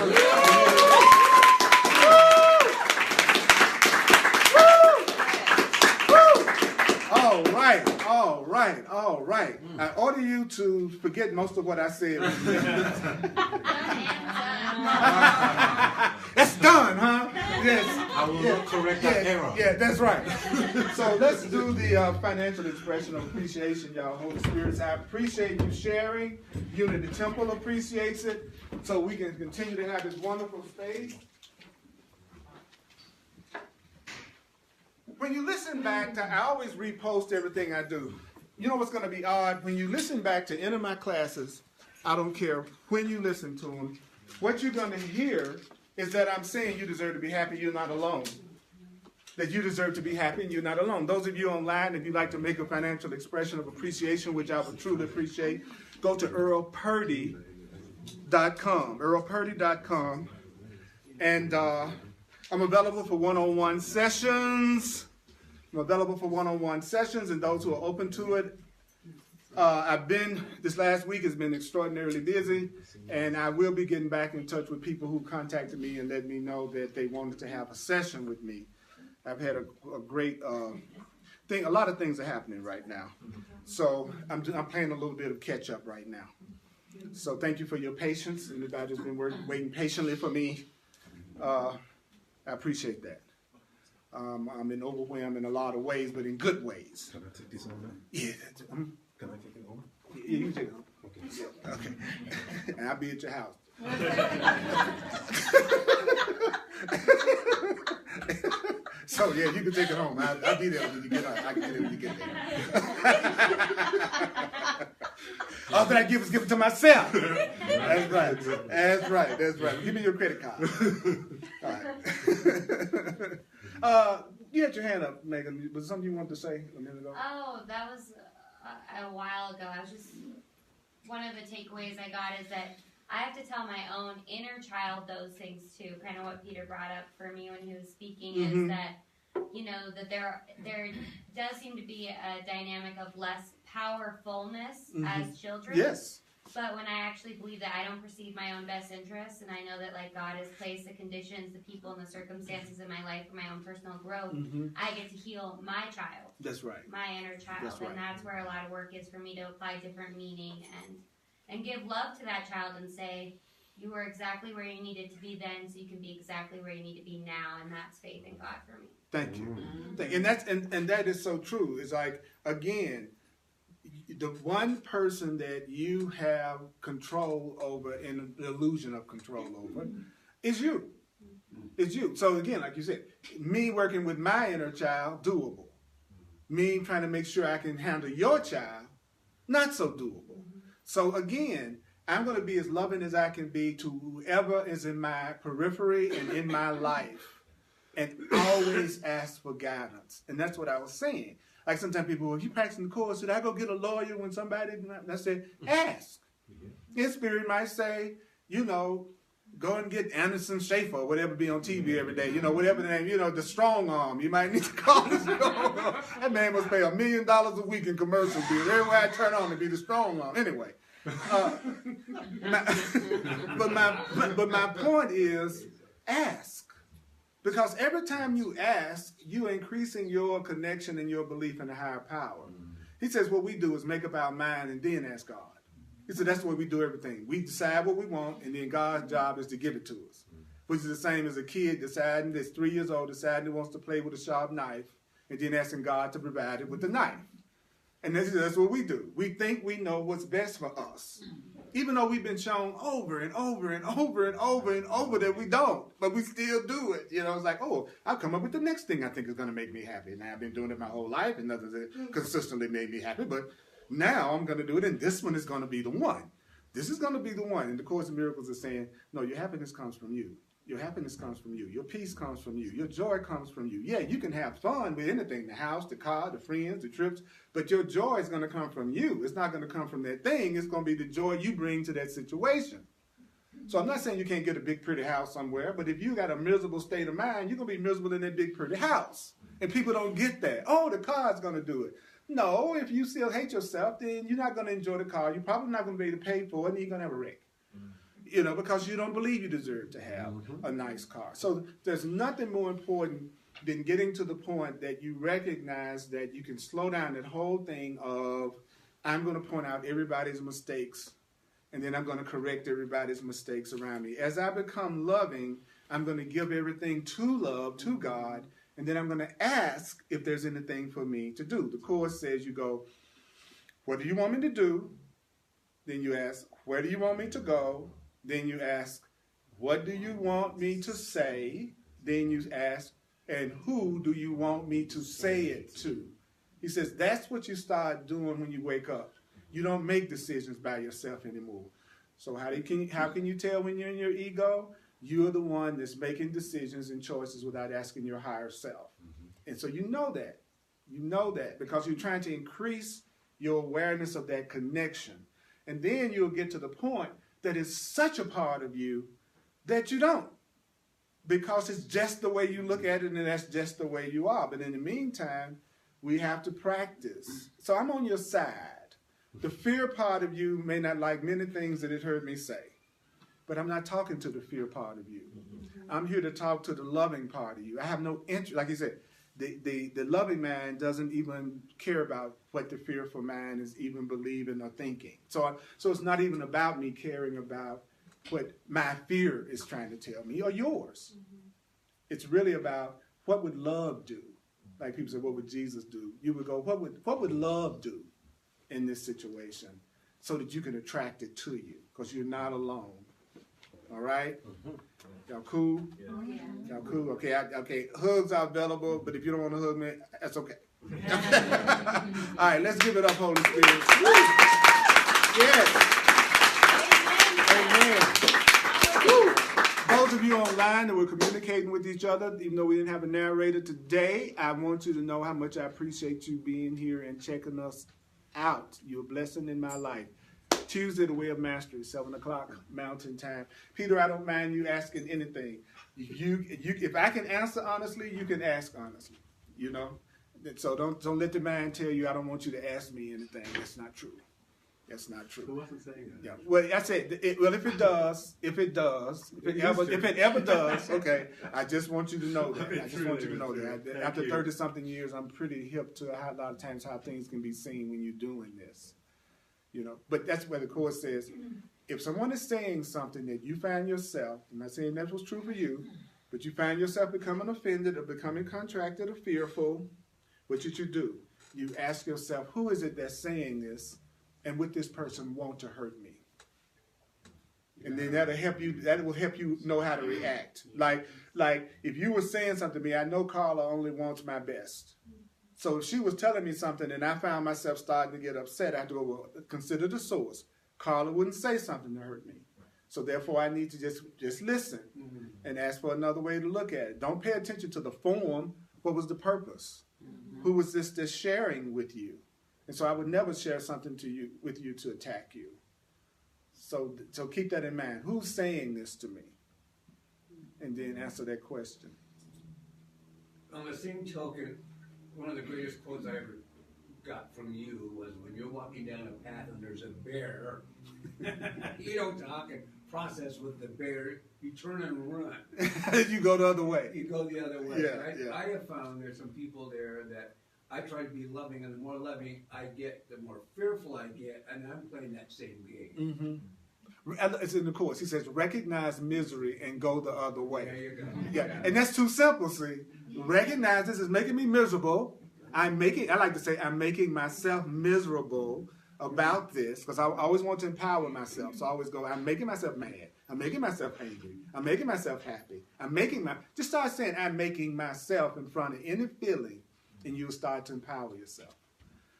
[SPEAKER 1] All right. I order you to forget most of what I said. That's done, huh? Yes.
[SPEAKER 7] I will not correct that error.
[SPEAKER 1] Yeah, that's right. So let's do the financial expression of appreciation, y'all. Holy Spirits, I appreciate you sharing. Unity Temple appreciates it. So we can continue to have this wonderful space. When you listen back to, I always repost everything I do. You know what's going to be odd? When you listen back to any of my classes, I don't care when you listen to them, what you're going to hear is that I'm saying you deserve to be happy, you're not alone. That you deserve to be happy and you're not alone. Those of you online, if you'd like to make a financial expression of appreciation, which I would truly appreciate, go to earlpurdy.com, earlpurdy.com. And I'm available for one-on-one sessions. And those who are open to it. This last week has been extraordinarily busy, and I will be getting back in touch with people who contacted me and let me know that they wanted to have a session with me. I've had a great thing. A lot of things are happening right now. So I'm playing a little bit of catch up right now. So thank you for your patience. Everybody's been waiting patiently for me. I appreciate that. I'm been overwhelmed in a lot of ways, but in good ways.
[SPEAKER 7] Can I take this on now?
[SPEAKER 1] Yeah.
[SPEAKER 7] Can I take it home?
[SPEAKER 1] Yeah, you can take it home.
[SPEAKER 7] Okay.
[SPEAKER 1] And I'll be at your house. So yeah, you can take it home. I'll be there when you get out. I can get it when you get there. All that I give is give it to myself. That's right. Give me your credit card. All right. You had your hand up, Megan. Was there something you wanted to say a minute ago?
[SPEAKER 6] Oh, that was a while ago. One of the takeaways I got is that I have to tell my own inner child those things too. Kind of what Peter brought up for me when he was speaking is that, that there does seem to be a dynamic of less powerfulness as children.
[SPEAKER 1] Yes.
[SPEAKER 6] But when I actually believe that I don't perceive my own best interests, and I know that God has placed the conditions, the people, and the circumstances in my life for my own personal growth, I get to heal my child.
[SPEAKER 1] That's right.
[SPEAKER 6] My inner child.
[SPEAKER 1] That's right.
[SPEAKER 6] And that's where a lot of work is for me to apply different meaning and give love to that child and say, you were exactly where you needed to be then, so you can be exactly where you need to be now, and that's faith in God for me.
[SPEAKER 1] Thank you. And that is so true. It's like, again, the one person that you have control over and the illusion of control over is you. It's you. So again, like you said, me working with my inner child, doable. Me trying to make sure I can handle your child, not so doable. So again, I'm going to be as loving as I can be to whoever is in my periphery and in my life, and always ask for guidance. And that's what I was saying. Like sometimes people, well, you practicing the course, should I go get a lawyer when somebody, and I said, ask. His spirit might say, go and get Anderson Schaefer or whatever be on TV every day, whatever the name, the strong arm. You might need to call the strong arm. That man must pay $1 million a week in commercial bills. Everywhere I turn on to be the strong arm. Anyway. But my point is, ask. Because every time you ask, you're increasing your connection and your belief in a higher power. He says what we do is make up our mind and then ask God. He said that's the way we do everything. We decide what we want, and then God's job is to give it to us. Which is the same as a kid deciding that's 3 years old, deciding he wants to play with a sharp knife, and then asking God to provide it with the knife. And that's what we do. We think we know what's best for us. Even though we've been shown over and over and over and over and over that we don't. But we still do it. It's like, I'll come up with the next thing I think is going to make me happy. Now, I've been doing it my whole life, and nothing's consistently made me happy. But now I'm going to do it, and this one is going to be the one. This is going to be the one. And the Course in Miracles is saying, no, your happiness comes from you. Your happiness comes from you. Your peace comes from you. Your joy comes from you. Yeah, you can have fun with anything, the house, the car, the friends, the trips, but your joy is going to come from you. It's not going to come from that thing. It's going to be the joy you bring to that situation. So I'm not saying you can't get a big, pretty house somewhere, but if you got a miserable state of mind, you're going to be miserable in that big, pretty house. And people don't get that. Oh, the car's going to do it. No, if you still hate yourself, then you're not going to enjoy the car. You're probably not going to be able to pay for it, and you're going to have a wreck. You know, because you don't believe you deserve to have a nice car. So there's nothing more important than getting to the point that you recognize that you can slow down that whole thing of, I'm going to point out everybody's mistakes, and then I'm going to correct everybody's mistakes around me. As I become loving, I'm going to give everything to love, to God, and then I'm going to ask if there's anything for me to do. The Course says you go, what do you want me to do? Then you ask, where do you want me to go? Then you ask, what do you want me to say? Then you ask, and who do you want me to say it to? He says, that's what you start doing when you wake up. You don't make decisions by yourself anymore. So how can you tell when you're in your ego? You're the one that's making decisions and choices without asking your higher self. And so you know that. You know that because you're trying to increase your awareness of that connection. And then you'll get to the point that is such a part of you that you don't. Because it's just the way you look at it, and that's just the way you are. But in the meantime, we have to practice. So I'm on your side. The fear part of you may not like many things that it heard me say. But I'm not talking to the fear part of you. I'm here to talk to the loving part of you. I have no interest. Like he said, the loving man doesn't even care about what the fearful man is even believing or thinking. So it's not even about me caring about what my fear is trying to tell me or yours. It's really about what would love do? Like people say, what would Jesus do? You would go, what would love do in this situation so that you can attract it to you because you're not alone. All right? Y'all cool?
[SPEAKER 6] Yeah.
[SPEAKER 1] Y'all cool? Okay, okay. Hugs are available, but if you don't want to hug me, that's okay. All right, let's give it up, Holy Spirit. Yes. Amen. Woo. Those of you online that were communicating with each other, even though we didn't have a narrator today, I want you to know how much I appreciate you being here and checking us out. You're a blessing in my life. Tuesday, the Way of Mastery, 7 o'clock Mountain Time. Peter, I don't mind you asking anything. If I can answer honestly, you can ask honestly. You know, so don't let the man tell you I don't want you to ask me anything. That's not true. That's not true.
[SPEAKER 3] Who wasn't saying that?
[SPEAKER 1] Yeah. Well, I said, if it ever does, okay. I just want you to know that. I just want you to know that. After 30-something years, I'm pretty hip to a lot of times how things can be seen when you're doing this. You know, but that's where the Course says, if someone is saying something that you find yourself, I'm not saying that was true for you, but you find yourself becoming offended or becoming contracted or fearful, what should you do? You ask yourself, who is it that's saying this, and would this person want to hurt me? And then that will help you know how to react. Like if you were saying something to me, I know Carla only wants my best. So if she was telling me something and I found myself starting to get upset, I have to go, well, consider the source. Carla wouldn't say something to hurt me. So therefore I need to just listen and ask for another way to look at it. Don't pay attention to the form. What was the purpose? Who was this that's sharing with you? And so I would never share something with you to attack you. So keep that in mind. Who's saying this to me? And then answer that question.
[SPEAKER 9] On the same token, one of the greatest quotes I ever got from you was when you're walking down a path and there's a bear, you don't talk and process with the bear, you turn and run.
[SPEAKER 1] You go the other way.
[SPEAKER 9] You go the other way,
[SPEAKER 1] Yeah,
[SPEAKER 9] right?
[SPEAKER 1] yeah.
[SPEAKER 9] I have found there's some people there that I try to be loving, and the more loving I get, the more fearful I get, and I'm playing that same game.
[SPEAKER 1] It's in the Course. He says, recognize misery and go the other way.
[SPEAKER 9] There you go.
[SPEAKER 1] Yeah, and that's too simple, see. Recognize this is making me miserable. I like to say, I'm making myself miserable about this, because I always want to empower myself. So I always go, I'm making myself mad. I'm making myself angry. I'm making myself happy. Just start saying, I'm making myself in front of any feeling, and you'll start to empower yourself,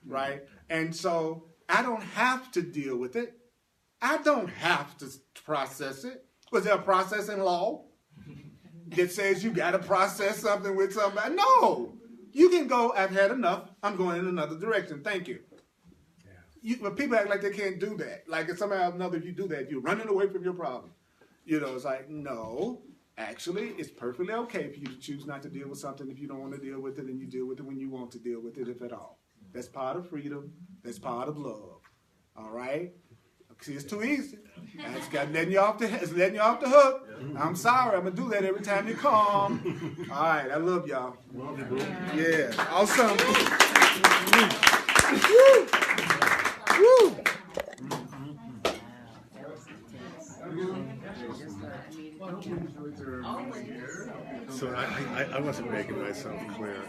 [SPEAKER 1] right? And so I don't have to deal with it. I don't have to process it. Was there a process in law? that says you got to process something with somebody. No. You can go, I've had enough. I'm going in another direction. Thank you. But people act like they can't do that. Like if somehow or another you do that, you're running away from your problem. It's like, no. Actually, it's perfectly okay for you to choose not to deal with something if you don't want to deal with it, and you deal with it when you want to deal with it, if at all. That's part of freedom. That's part of love. All right? See, it's too easy. It's letting you off the hook. I'm sorry. I'm going to do that every time you come. All right. I love y'all.
[SPEAKER 3] Love you, bro.
[SPEAKER 1] Yeah. Awesome. Woo. Woo.
[SPEAKER 3] So I wasn't making myself clear.